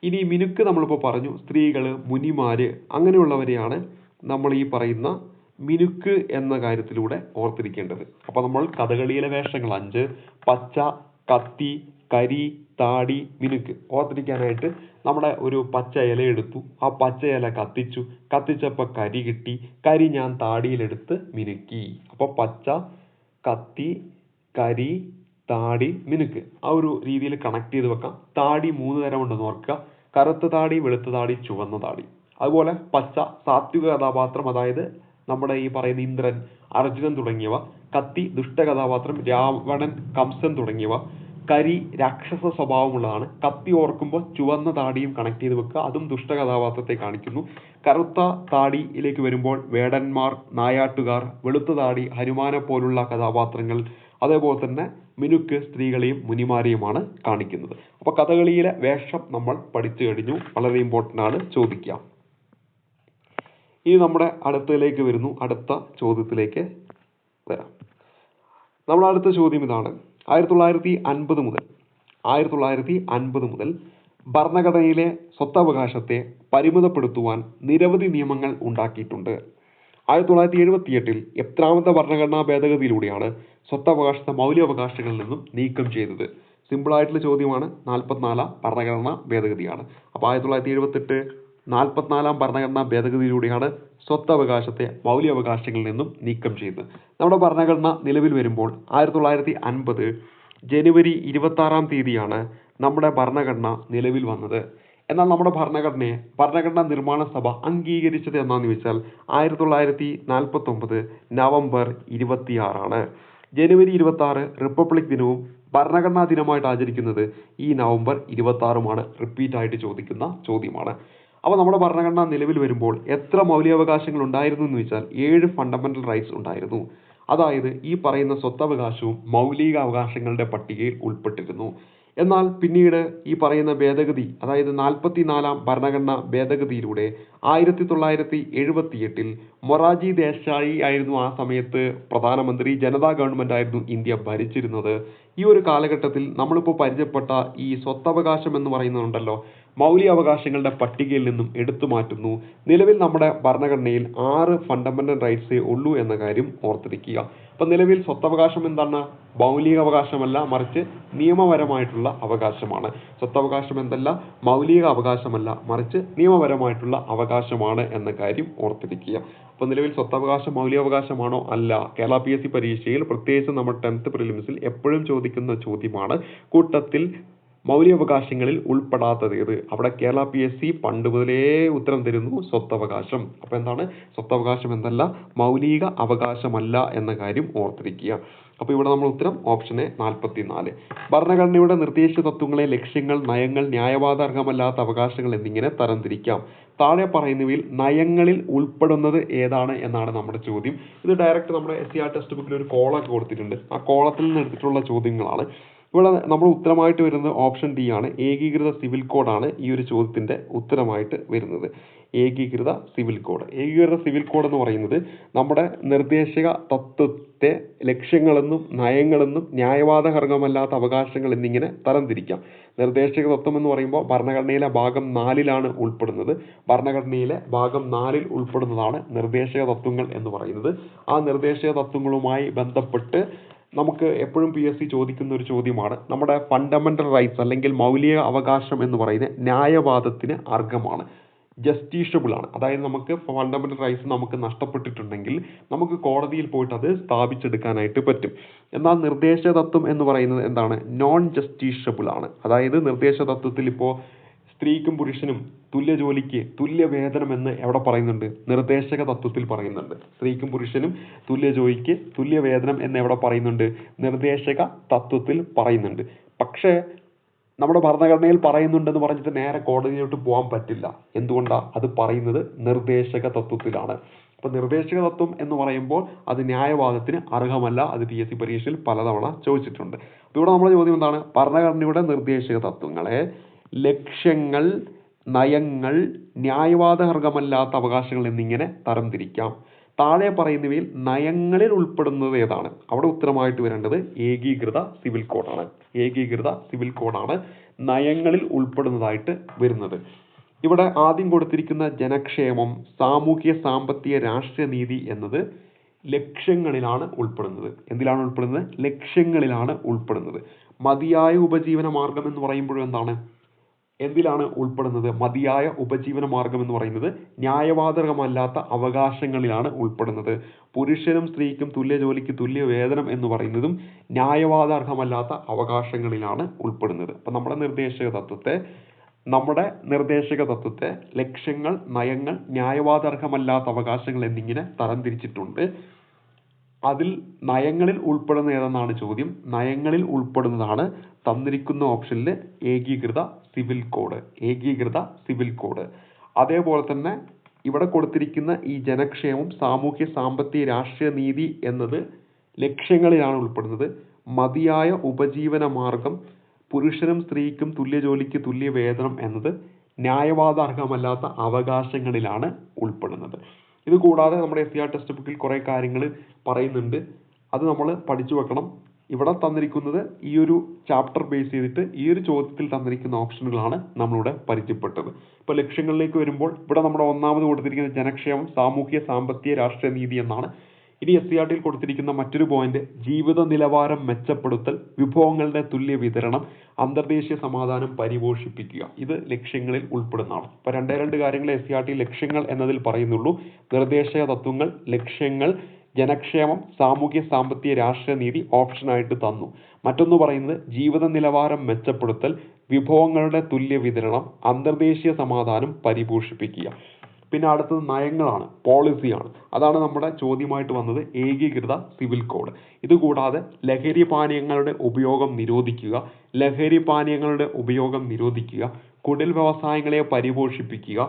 ഇനി മിനുക്ക് നമ്മളിപ്പോൾ പറഞ്ഞു, സ്ത്രീകള്, മുനിമാര് അങ്ങനെയുള്ളവരെയാണ് നമ്മൾ ഈ പറയുന്ന മിനുക്ക് എന്ന കാര്യത്തിലൂടെ ഓർത്തിരിക്കേണ്ടത്. അപ്പോൾ നമ്മൾ കഥകളിയിലെ വേഷങ്ങൾ 5 പച്ച, കത്തി, കരി, താടി, മിനുക്ക് ഓർത്തിരിക്കാനായിട്ട് നമ്മുടെ ഒരു പച്ച ഇല എടുത്തു, ആ പച്ച ഇല കത്തിച്ചു, കത്തിച്ചപ്പോൾ കരി കിട്ടി, കരി ഞാൻ താടിയിലെടുത്ത് മിനുക്കി. അപ്പോൾ പച്ച, കത്തി, കരി, താടി, മിനുക്ക് ആ ഒരു രീതിയിൽ കണക്ട് ചെയ്ത് വെക്കാം. താടി 3 തരം ഉണ്ടെന്ന് ഓർക്കുക: കറുത്ത താടി, വെളുത്ത താടി, ചുവന്ന താടി. അതുപോലെ പച്ച സാത്വിക കഥാപാത്രം, അതായത് നമ്മുടെ ഈ പറയുന്ന ഇന്ദ്രൻ, അർജുനൻ തുടങ്ങിയവ. കത്തി ദുഷ്ട കഥാപാത്രം, രാവണൻ, കംസൻ തുടങ്ങിയവ. കരി രാക്ഷസ സ്വഭാവമുള്ളതാണ്. കത്തി ഓർക്കുമ്പോൾ ചുവന്ന താടിയും കണക്ട് ചെയ്ത് വെക്കുക, അതും ദുഷ്ട കഥാപാത്രത്തെ കാണിക്കുന്നു. കറുത്ത താടിയിലേക്ക് വരുമ്പോൾ വേടന്മാർ, നായാട്ടുകാർ. വെളുത്ത താടി ഹനുമാനെ പോലുള്ള കഥാപാത്രങ്ങൾ. അതേപോലെ തന്നെ മിനുക്ക് സ്ത്രീകളെയും മുനിമാരെയുമാണ് കാണിക്കുന്നത്. അപ്പോൾ കഥകളിയിലെ വേഷം നമ്മൾ പഠിച്ചു കഴിഞ്ഞു. വളരെ ഇമ്പോർട്ടൻ്റ് ആണ്, ചോദിക്കാം. ഇനി നമ്മുടെ അടുത്തതിലേക്ക് വരുന്നു. അടുത്ത ചോദ്യത്തിലേക്ക് വരാം. നമ്മുടെ അടുത്ത ചോദ്യം ഇതാണ്: 1950 മുതൽ ഭരണഘടനയിലെ സ്വത്തവകാശത്തെ പരിമിതപ്പെടുത്തുവാൻ നിരവധി നിയമങ്ങൾ ഉണ്ടാക്കിയിട്ടുണ്ട്. 1978 എത്രാമത്തെ ഭരണഘടനാ ഭേദഗതിയിലൂടെയാണ് സ്വത്തവകാശത്തെ മൗലികാവകാശങ്ങളിൽ നിന്നും നീക്കം ചെയ്തത്? സിമ്പിളായിട്ടുള്ള ചോദ്യമാണ്. 44ാം ഭരണഘടനാ ഭേദഗതിയാണ്. അപ്പോൾ 1978 44ാം ഭരണഘടനാ ഭേദഗതിയിലൂടെയാണ് സ്വത്തവകാശത്തെ മൗലികാവകാശങ്ങളിൽ നിന്നും നീക്കം ചെയ്തത്. നമ്മുടെ ഭരണഘടന നിലവിൽ വരുമ്പോൾ 1950 ജനുവരി 26-ാം തീയതിയാണ് നമ്മുടെ ഭരണഘടന നിലവിൽ വന്നത്. എന്നാൽ നമ്മുടെ ഭരണഘടനാ നിർമ്മാണ സഭ അംഗീകരിച്ചത് എന്നാന്ന് വെച്ചാൽ 1949 നവംബർ 26 ജനുവരി 26 റിപ്പബ്ലിക് ദിനവും ഭരണഘടനാ ദിനമായിട്ട് ആചരിക്കുന്നത് ഈ നവംബർ 26 റിപ്പീറ്റ് ആയിട്ട് ചോദിക്കുന്ന ചോദ്യമാണ്. അപ്പോൾ നമ്മുടെ ഭരണഘടന നിലവിൽ വരുമ്പോൾ എത്ര മൗലികാവകാശങ്ങൾ ഉണ്ടായിരുന്നു എന്ന് വെച്ചാൽ 7 ഫണ്ടമെന്റൽ റൈറ്റ്സ് ഉണ്ടായിരുന്നു. അതായത് ഈ പറയുന്ന സ്വത്തവകാശവും മൗലിക അവകാശങ്ങളുടെ പട്ടികയിൽ ഉൾപ്പെട്ടിരുന്നു. എന്നാൽ പിന്നീട് ഈ പറയുന്ന ഭേദഗതി, അതായത് 44ാം ഭരണഘടനാ ഭേദഗതിയിലൂടെ 1978 മൊറാർജി ദേശായി ആയിരുന്നു ആ സമയത്ത് പ്രധാനമന്ത്രി. ജനതാ ഗവൺമെന്റ് ആയിരുന്നു ഇന്ത്യ ഭരിച്ചിരുന്നത്. ഈ ഒരു കാലഘട്ടത്തിൽ നമ്മളിപ്പോൾ പരിചയപ്പെട്ട ഈ സ്വത്തവകാശം എന്ന് പറയുന്നുണ്ടല്ലോ, മൗലിക അവകാശങ്ങളുടെ പട്ടികയിൽ നിന്നും എടുത്തു മാറ്റുന്നു. നിലവിൽ നമ്മുടെ ഭരണഘടനയിൽ 6 ഫണ്ടമെന്റൽ റൈറ്റ്സേ ഉള്ളൂ എന്ന കാര്യം ഓർത്തിരിക്കുക. അപ്പൊ നിലവിൽ സ്വത്തവകാശം എന്താണ്? മൗലിക അവകാശമല്ല, മറിച്ച് നിയമപരമായിട്ടുള്ള അവകാശമാണ്. സ്വത്തവകാശം എന്തല്ല? മൗലിക അവകാശമല്ല, മറിച്ച് നിയമപരമായിട്ടുള്ള അവകാശമാണ് എന്ന കാര്യം ഓർത്തിരിക്കുക. അപ്പൊ നിലവിൽ സ്വത്തവകാശം മൗലികാവകാശമാണോ? അല്ല. കേരള PSC പരീക്ഷയിൽ പ്രത്യേകിച്ച് നമ്മൾ 10th പ്രിലിംസിൽ എപ്പോഴും ചോദിക്കുന്ന ചോദ്യമാണ്. കൂട്ടത്തിൽ മൗലികാവകാശങ്ങളിൽ ഉൾപ്പെടാത്തത് ഏത്? അവിടെ കേരള PSC പണ്ട് മുതലേ ഉത്തരം തരുന്നു സ്വത്തവകാശം. അപ്പൊ എന്താണ്? സ്വത്തവകാശം എന്തല്ല? മൗലിക അവകാശമല്ല എന്ന കാര്യം ഓർത്തിരിക്കുക. അപ്പോൾ ഇവിടെ നമ്മൾ ഉത്തരം ഓപ്ഷൻ എ 44. ഭരണഘടനയുടെ നിർദ്ദേശ തത്വങ്ങളെ ലക്ഷ്യങ്ങൾ, നയങ്ങൾ, ന്യായവാദാർഹമല്ലാത്ത അവകാശങ്ങൾ എന്നിങ്ങനെ തരംതിരിക്കാം. താഴെ പറയുന്നവയിൽ നയങ്ങളിൽ ഉൾപ്പെടുന്നത് ഏതാണ് എന്നാണ് നമ്മുടെ ചോദ്യം. ഇത് ഡയറക്റ്റ് നമ്മുടെ SCR ടെക്സ്റ്റ് ബുക്കിൽ ഒരു കോളൊക്കെ കൊടുത്തിട്ടുണ്ട്. ആ കോളത്തിൽ നിന്ന് എടുത്തിട്ടുള്ള ചോദ്യങ്ങളാണ്. ഇവിടെ നമ്മൾ ഉത്തരമായിട്ട് വരുന്നത് ഓപ്ഷൻ ഡി ആണ്. ഏകീകൃത സിവിൽ കോഡാണ് ഈ ഒരു ചോദ്യത്തിന്റെ ഉത്തരമായിട്ട് വരുന്നത്. ഏകീകൃത സിവിൽ കോഡ്. ഏകീകൃത സിവിൽ കോഡ് എന്ന് പറയുന്നത് നമ്മുടെ നിർദ്ദേശക തത്വത്തെ ലക്ഷ്യങ്ങളെന്നും നയങ്ങളെന്നും ന്യായവാദഹർഹമല്ലാത്ത അവകാശങ്ങൾ എന്നിങ്ങനെ തരംതിരിക്കാം. നിർദ്ദേശക തത്വം എന്ന് പറയുമ്പോൾ ഭരണഘടനയിലെ ഭാഗം 4-ലാണ് ഉൾപ്പെടുന്നത്. ഭരണഘടനയിലെ ഭാഗം 4-ൽ ഉൾപ്പെടുന്നതാണ് നിർദ്ദേശക തത്വങ്ങൾ എന്ന് പറയുന്നത്. ആ നിർദ്ദേശക തത്വങ്ങളുമായി ബന്ധപ്പെട്ട് നമുക്ക് എപ്പോഴും PSC ചോദിക്കുന്ന ഒരു ചോദ്യമാണ്. നമ്മുടെ ഫണ്ടമെന്റൽ റൈറ്റ്സ് അല്ലെങ്കിൽ മൗലിക അവകാശം എന്ന് പറയുന്നത് ന്യായവാദത്തിന് അർഹമാണ്, ജസ്റ്റീഷ്യബിൾ ആണ്. അതായത് നമുക്ക് ഫണ്ടമെന്റൽ റൈറ്റ്സ് നമുക്ക് നഷ്ടപ്പെട്ടിട്ടുണ്ടെങ്കിൽ നമുക്ക് കോടതിയിൽ പോയിട്ട് അത് സ്ഥാപിച്ചെടുക്കാനായിട്ട് പറ്റും. എന്നാൽ നിർദ്ദേശ തത്വം എന്ന് പറയുന്നത് എന്താണ്? നോൺ ജസ്റ്റീഷ്യബിൾ ആണ്. അതായത് നിർദ്ദേശ തത്വത്തിൽ ഇപ്പോൾ സ്ത്രീക്കും പുരുഷനും തുല്യ ജോലിക്ക് തുല്യ വേതനം എന്ന് എവിടെ പറയുന്നുണ്ട്? നിർദ്ദേശക തത്വത്തിൽ പറയുന്നുണ്ട്. സ്ത്രീക്കും പുരുഷനും തുല്യ ജോലിക്ക് തുല്യ വേതനം എന്ന് എവിടെ പറയുന്നുണ്ട്? നിർദ്ദേശക തത്വത്തിൽ പറയുന്നുണ്ട്. പക്ഷേ നമ്മുടെ ഭരണഘടനയിൽ പറയുന്നുണ്ടെന്ന് പറഞ്ഞിട്ട് നേരെ കോടതിയിലോട്ട് പോകാൻ പറ്റില്ല. എന്തുകൊണ്ടാണ്? അത് പറയുന്നത് നിർദ്ദേശക തത്വത്തിലാണ്. അപ്പൊ നിർദ്ദേശക തത്വം എന്ന് പറയുമ്പോൾ അത് ന്യായവാദത്തിന് അർഹമല്ല. അത് PSC പരീക്ഷയിൽ പലതവണ ചോദിച്ചിട്ടുണ്ട്. അപ്പോൾ ഇവിടെ നമ്മുടെ ചോദ്യം എന്താണ്? ഭരണഘടനയുടെ നിർദ്ദേശക തത്വങ്ങളെ ലക്ഷ്യങ്ങൾ, നയങ്ങൾ, ന്യായവാദഹർഹമല്ലാത്ത അവകാശങ്ങൾ എന്നിങ്ങനെ തരംതിരിക്കാം. താഴെ പറയുന്നവയിൽ നയങ്ങളിൽ ഉൾപ്പെടുന്നത് ഏതാണ്? അവിടെ ഉത്തരമായിട്ട് വരേണ്ടത് ഏകീകൃത സിവിൽ കോഡാണ്. ഏകീകൃത സിവിൽ കോഡാണ് നയങ്ങളിൽ ഉൾപ്പെടുന്നതായിട്ട് വരുന്നത്. ഇവിടെ ആദ്യം കൊടുത്തിരിക്കുന്ന ജനക്ഷേമം, സാമൂഹ്യ സാമ്പത്തിക രാഷ്ട്രീയ നീതി എന്നത് ലക്ഷ്യങ്ങളിലാണ് ഉൾപ്പെടുന്നത്. എന്തിലാണ് ഉൾപ്പെടുന്നത്? ലക്ഷ്യങ്ങളിലാണ് ഉൾപ്പെടുന്നത്. മതിയായ ഉപജീവന മാർഗം എന്ന് പറയുമ്പോഴും എന്താണ്? എന്തിലാണ് ഉൾപ്പെടുന്നത്? മതിയായ ഉപജീവന മാർഗം എന്ന് പറയുന്നത് ന്യായവാദകമല്ലാത്ത അവകാശങ്ങളിലാണ് ഉൾപ്പെടുന്നത്. പുരുഷനും സ്ത്രീക്കും തുല്യ ജോലിക്ക് തുല്യ വേതനം എന്ന് പറയുന്നതും ന്യായവാദാർഹമല്ലാത്ത അവകാശങ്ങളിലാണ് ഉൾപ്പെടുന്നത്. അപ്പം നമ്മുടെ നിർദ്ദേശക തത്വത്തെ ലക്ഷ്യങ്ങൾ, നയങ്ങൾ, ന്യായവാദാർഹമല്ലാത്ത അവകാശങ്ങൾ എന്നിങ്ങനെ തരംതിരിച്ചിട്ടുണ്ട്. അതിൽ നയങ്ങളിൽ ഉൾപ്പെടുന്ന ഏതെന്നാണ് ചോദ്യം. നയങ്ങളിൽ ഉൾപ്പെടുന്നതാണ് തന്നിരിക്കുന്ന ഓപ്ഷനിൽ ഏകീകൃത സിവിൽ കോഡ്. അതേപോലെ തന്നെ ഇവിടെ കൊടുത്തിരിക്കുന്ന ഈ ജനക്ഷേമം, സാമൂഹ്യ സാമ്പത്തിക രാഷ്ട്രീയ നീതി എന്നത് ലക്ഷ്യങ്ങളിലാണ് ഉൾപ്പെടുന്നത്. മതിയായ ഉപജീവന മാർഗം, പുരുഷനും സ്ത്രീക്കും തുല്യ ജോലിക്ക് തുല്യ വേതനം എന്നത് ന്യായവാദാർഹമല്ലാത്ത അവകാശങ്ങളിലാണ് ഉൾപ്പെടുന്നത്. ഇത് കൂടാതെ നമ്മുടെ SCR ടെക്സ്റ്റ് ബുക്കിൽ കുറേ കാര്യങ്ങൾ പറയുന്നുണ്ട്. അത് നമ്മൾ പഠിച്ചു വെക്കണം. ഇവിടെ തന്നിരിക്കുന്നത് ഈ ഒരു ചാപ്റ്റർ ബേസ് ചെയ്തിട്ട് ഈ ഒരു ചോദ്യത്തിൽ തന്നിരിക്കുന്ന ഓപ്ഷനുകളാണ് നമ്മളിവിടെ പരിചയപ്പെട്ടത്. ഇപ്പോൾ ലക്ഷ്യങ്ങളിലേക്ക് വരുമ്പോൾ ഇവിടെ നമ്മുടെ ഒന്നാമത് കൊടുത്തിരിക്കുന്ന ജനക്ഷേമം, സാമൂഹ്യ സാമ്പത്തിക രാഷ്ട്രീയ നീതി എന്നാണ്. ഇനി SCRT കൊടുത്തിരിക്കുന്ന മറ്റൊരു പോയിന്റ് ജീവിത നിലവാരം മെച്ചപ്പെടുത്തൽ, വിഭവങ്ങളുടെ തുല്യ വിതരണം, അന്തർദേശീയ സമാധാനം പരിപോഷിപ്പിക്കുക. ഇത് ലക്ഷ്യങ്ങളിൽ ഉൾപ്പെടുന്നതാണ്. ഇപ്പൊ രണ്ട് കാര്യങ്ങൾ SCRT ലക്ഷ്യങ്ങൾ എന്നതിൽ പറയുന്നുള്ളൂ. നിർദ്ദേശക തത്വങ്ങൾ, ലക്ഷ്യങ്ങൾ, ജനക്ഷേമം, സാമൂഹ്യ സാമ്പത്തിക രാഷ്ട്രീയ നീതി ഓപ്ഷനായിട്ട് തന്നു. മറ്റൊന്ന് പറയുന്നത് ജീവിത നിലവാരം മെച്ചപ്പെടുത്തൽ, വിഭവങ്ങളുടെ തുല്യ വിതരണം, അന്തർദേശീയ സമാധാനം പരിപോഷിപ്പിക്കുക. പിന്നെ അടുത്തത് നയങ്ങളാണ്, പോളിസിയാണ്. അതാണ് നമ്മുടെ ചോദ്യമായിട്ട് വന്നത് ഏകീകൃത സിവിൽ കോഡ്. ഇതുകൂടാതെ ലഹരി പാനീയങ്ങളുടെ ഉപയോഗം നിരോധിക്കുക, കുടിൽ വ്യവസായങ്ങളെ പരിപോഷിപ്പിക്കുക,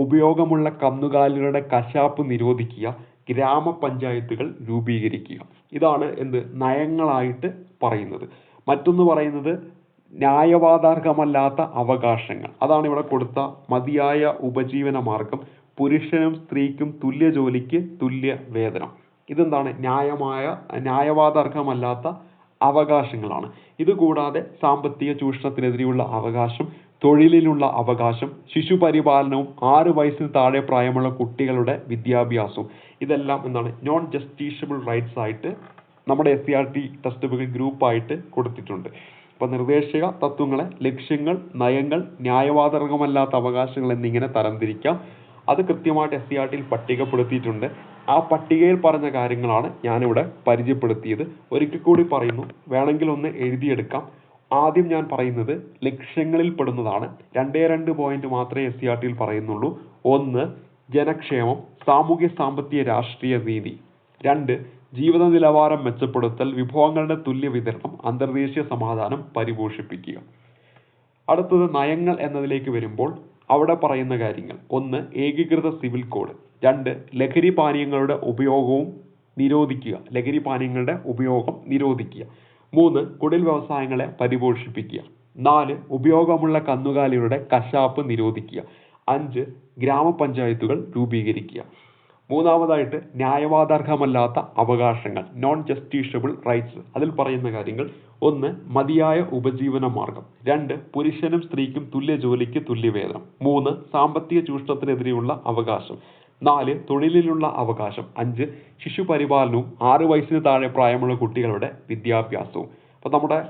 ഉപയോഗമുള്ള കന്നുകാലികളുടെ കശാപ്പ് നിരോധിക്കുക, ഗ്രാമപഞ്ചായത്തുകൾ രൂപീകരിക്കുക. ഇതാണ് നയങ്ങളായിട്ട് പറയുന്നത്. മറ്റൊന്ന് പറയുന്നത് ന്യായവാദാർഹമല്ലാത്ത അവകാശങ്ങൾ. അതാണ് ഇവിടെ കൊടുത്ത മതിയായ ഉപജീവന മാർഗം, പുരുഷനും സ്ത്രീക്കും തുല്യ ജോലിക്ക് തുല്യ വേതനം. ഇതെന്താണ്? ന്യായവാദാർഹമല്ലാത്ത അവകാശങ്ങളാണ്. ഇതുകൂടാതെ സാമ്പത്തിക ചൂഷണത്തിനെതിരെയുള്ള അവകാശം, തൊഴിലിനുള്ള അവകാശം, ശിശുപരിപാലനവും 6 വയസ്സിന് താഴെ പ്രായമുള്ള കുട്ടികളുടെ വിദ്യാഭ്യാസവും ഇതെല്ലാം നോൺ ജസ്റ്റീഷ്യബിൾ റൈറ്റ്സ് ആയിട്ട് നമ്മുടെ SCRT ടെക്സ്റ്റ് ബുക്കിൽ ഗ്രൂപ്പായിട്ട് കൊടുത്തിട്ടുണ്ട്. അപ്പോൾ നിർദ്ദേശക തത്വങ്ങളെ ലക്ഷ്യങ്ങൾ, നയങ്ങൾ, ന്യായവാദാർഹമല്ലാത്ത അവകാശങ്ങൾ എന്നിങ്ങനെ തരംതിരിക്കാം. അത് കൃത്യമായിട്ട് SCRTയിൽ പട്ടികപ്പെടുത്തിയിട്ടുണ്ട്. ആ പട്ടികയിൽ പറഞ്ഞ കാര്യങ്ങളാണ് ഞാനിവിടെ പരിചയപ്പെടുത്തിയത്. ഒരിക്കൽ കൂടി പറയുന്നു, വേണമെങ്കിൽ ഒന്ന് എഴുതിയെടുക്കാം. ആദ്യം ഞാൻ പറയുന്നത് ലക്ഷ്യങ്ങളിൽ പെടുന്നതാണ്. 2 പോയിന്റ് മാത്രമേ SCRTയിൽ പറയുന്നുള്ളൂ. 1 ജനക്ഷേമം, സാമൂഹ്യ സാമ്പത്തിക രാഷ്ട്രീയ നീതി. 2 ജീവിത നിലവാരം മെച്ചപ്പെടുത്തൽ, വിഭവങ്ങളുടെ തുല്യ വിതരണം, അന്തർദേശീയ സമാധാനം പരിപോഷിപ്പിക്കുക. അടുത്തത് നയങ്ങൾ എന്നതിലേക്ക് വരുമ്പോൾ അവിടെ പറയുന്ന കാര്യങ്ങൾ: 1 ഏകീകൃത സിവിൽ കോഡ്, 2 ലഹരി പാനീയങ്ങളുടെ ഉപയോഗം നിരോധിക്കുക, 3 കുടിൽ വ്യവസായങ്ങളെ പരിപോഷിപ്പിക്കുക, 4 ഉപയോഗമുള്ള കന്നുകാലികളുടെ കശാപ്പ് നിരോധിക്കുക, 5 ഗ്രാമപഞ്ചായത്തുകൾ രൂപീകരിക്കുക. മൂന്നാമതായിട്ട് ന്യായവാദാർഹമല്ലാത്ത അവകാശങ്ങൾ, നോൺ ജസ്റ്റീഷ്യബിൾ റൈറ്റ്സ്. അതിൽ പറയുന്ന കാര്യങ്ങൾ: 1 മതിയായ ഉപജീവന മാർഗം, 2 പുരുഷനും സ്ത്രീക്കും തുല്യ ജോലിക്ക് തുല്യ വേതനം, 3 സാമ്പത്തിക ചൂഷണത്തിനെതിരെയുള്ള അവകാശം, 4 തൊഴിലിലുള്ള അവകാശം, 5 ശിശുപരിപാലനവും 6 വയസ്സിന് താഴെ പ്രായമുള്ള കുട്ടികളുടെ വിദ്യാഭ്യാസവും. അപ്പോൾ നമ്മുടെ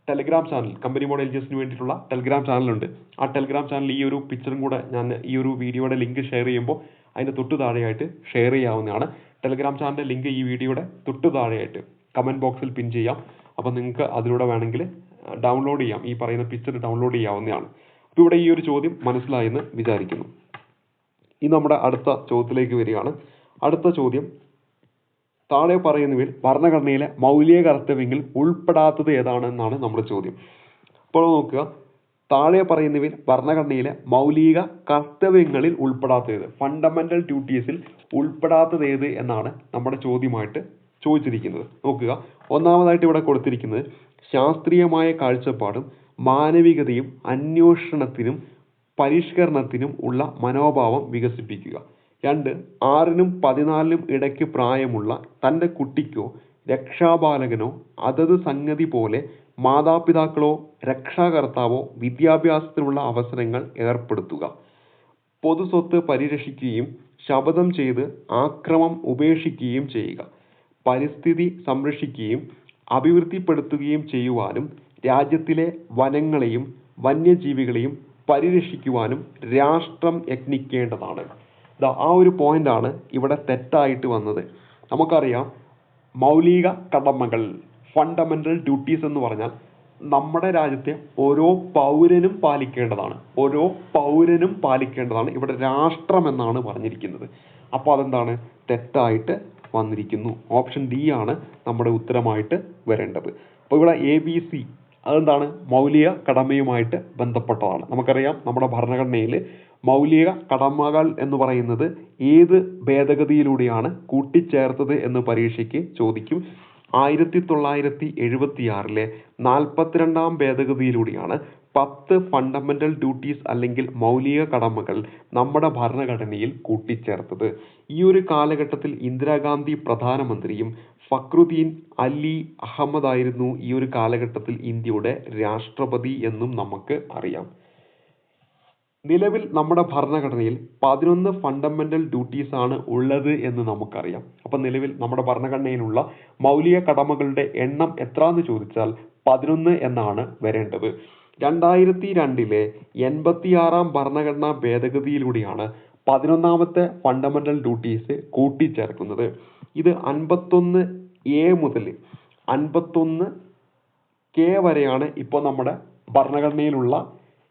ടെലിഗ്രാം ചാനൽ, കമ്പനി മോഡ് LGSന് വേണ്ടിയിട്ടുള്ള ടെലിഗ്രാം ചാനലുണ്ട്. ആ ടെലിഗ്രാം ചാനൽ ഈ ഒരു പിക്ചറും കൂടെ ഞാൻ ഈ ഒരു വീഡിയോയുടെ ലിങ്ക് ഷെയർ ചെയ്യുമ്പോൾ അതിൻ്റെ തൊട്ട് താഴെയായിട്ട് ഷെയർ ചെയ്യാവുന്നതാണ്. ടെലിഗ്രാം ചാനലിൻ്റെ ലിങ്ക് ഈ വീഡിയോയുടെ തൊട്ട് താഴെയായിട്ട് കമൻറ്റ് ബോക്സിൽ പിൻ ചെയ്യാം. അപ്പോൾ നിങ്ങൾക്ക് അതിലൂടെ വേണമെങ്കിൽ ഡൗൺലോഡ് ചെയ്യാം, ഈ പറയുന്ന പിക്ചർ ഡൗൺലോഡ് ചെയ്യാവുന്നതാണ്. അപ്പോൾ ഇവിടെ ഈ ഒരു ചോദ്യം മനസ്സിലായെന്ന് വിചാരിക്കുന്നു. ഇനി നമ്മുടെ അടുത്ത ചോദ്യത്തിലേക്ക് വരികയാണ്. അടുത്ത ചോദ്യം: താഴെ പറയുന്നവയിൽ ഭരണഘടനയിലെ മൗലിക കർത്തവ്യങ്ങളിൽ ഉൾപ്പെടാത്തത് ഏതാണെന്നാണ് നമ്മുടെ ചോദ്യം. അപ്പോൾ നോക്കുക, താഴെ പറയുന്നവയിൽ ഭരണഘടനയിലെ മൗലിക കർത്തവ്യങ്ങളിൽ ഉൾപ്പെടാത്തത്, ഫണ്ടമെന്റൽ ഡ്യൂട്ടീസിൽ ഉൾപ്പെടാത്തത് ഏത് എന്നാണ് നമ്മുടെ ചോദ്യമായിട്ട് ചോദിച്ചിരിക്കുന്നത്. നോക്കുക, ഒന്നാമതായിട്ട് ഇവിടെ കൊടുത്തിരിക്കുന്നത് ശാസ്ത്രീയമായ കാഴ്ചപ്പാടും മാനവികതയും അന്വേഷണത്തിനും പരിഷ്കരണത്തിനും ഉള്ള മനോഭാവം വികസിപ്പിക്കുക. 2 6-നും 14-നും ഇടയ്ക്ക് പ്രായമുള്ള തൻ്റെ കുട്ടിക്കോ രക്ഷാപാലകനോ അതത് സംഗതി പോലെ മാതാപിതാക്കളോ രക്ഷാകർത്താവോ വിദ്യാഭ്യാസത്തിനുള്ള അവസരങ്ങൾ ഏർപ്പെടുത്തുക. പൊതുസ്വത്ത് പരിരക്ഷിക്കുകയും ശപഥം ചെയ്ത് ആക്രമം ഉപേക്ഷിക്കുകയും ചെയ്യുക. പരിസ്ഥിതി സംരക്ഷിക്കുകയും അഭിവൃദ്ധിപ്പെടുത്തുകയും ചെയ്യുവാനും രാജ്യത്തിലെ വനങ്ങളെയും വന്യജീവികളെയും പരിരക്ഷിക്കുവാനും രാഷ്ട്രം യത്നിക്കേണ്ടതാണ്. ആ ഒരു പോയിന്റാണ് ഇവിടെ തെറ്റായിട്ട് വന്നത്. നമുക്കറിയാം, മൗലിക കടമകൾ, ഫണ്ടമെന്റൽ ഡ്യൂട്ടീസ് എന്ന് പറഞ്ഞാൽ നമ്മുടെ രാജ്യത്തെ ഓരോ പൗരനും പാലിക്കേണ്ടതാണ്. ഓരോ പൗരനും പാലിക്കേണ്ടതാണ്. ഇവിടെ രാഷ്ട്രം എന്നാണ് പറഞ്ഞിരിക്കുന്നത്. അപ്പോൾ അതെന്താണ്? തെറ്റായിട്ട് വന്നിരിക്കുന്നു. ഓപ്ഷൻ ഡി ആണ് നമ്മുടെ ഉത്തരമായിട്ട് വരേണ്ടത്. അപ്പോൾ ഇവിടെ ABC അതെന്താണ്? മൗലിക കടമയുമായിട്ട് ബന്ധപ്പെട്ടതാണ്. നമുക്കറിയാം, നമ്മുടെ ഭരണഘടനയിൽ മൗലിക കടമകൾ എന്ന് പറയുന്നത് ഏത് ഭേദഗതിയിലൂടെയാണ് കൂട്ടിച്ചേർത്തത് എന്ന് പരീക്ഷയ്ക്ക് ചോദിക്കും. 1976 42-ാം ഭേദഗതിയിലൂടെയാണ് 10 ഫണ്ടമെന്റൽ ഡ്യൂട്ടീസ് അല്ലെങ്കിൽ മൗലിക കടമകൾ നമ്മുടെ ഭരണഘടനയിൽ കൂട്ടിച്ചേർത്തത്. ഈ ഒരു കാലഘട്ടത്തിൽ ഇന്ദിരാഗാന്ധി പ്രധാനമന്ത്രിയും ഫക്രുദ്ദീൻ അലി അഹമ്മദ് ആയിരുന്നു ഈ ഒരു കാലഘട്ടത്തിൽ ഇന്ത്യയുടെ രാഷ്ട്രപതി എന്നും നമുക്ക് അറിയാം. നിലവിൽ നമ്മുടെ ഭരണഘടനയിൽ 11 ഫണ്ടമെന്റൽ ഡ്യൂട്ടീസ് ആണ് ഉള്ളത് എന്ന് നമുക്കറിയാം. അപ്പൊ നിലവിൽ നമ്മുടെ ഭരണഘടനയിലുള്ള മൗലിക കടമകളുടെ എണ്ണം എത്രയെന്ന് ചോദിച്ചാൽ 11 എന്നാണ് വരേണ്ടത്. 2002 86-ാം ഭരണഘടനാ ഭേദഗതിയിലൂടെയാണ് 11ാമത്തെ ഫണ്ടമെന്റൽ ഡ്യൂട്ടീസ് കൂട്ടിച്ചേർക്കുന്നത്. ഇത് 51A മുതൽ 51K വരെയാണ് ഇപ്പോൾ നമ്മുടെ ഭരണഘടനയിലുള്ള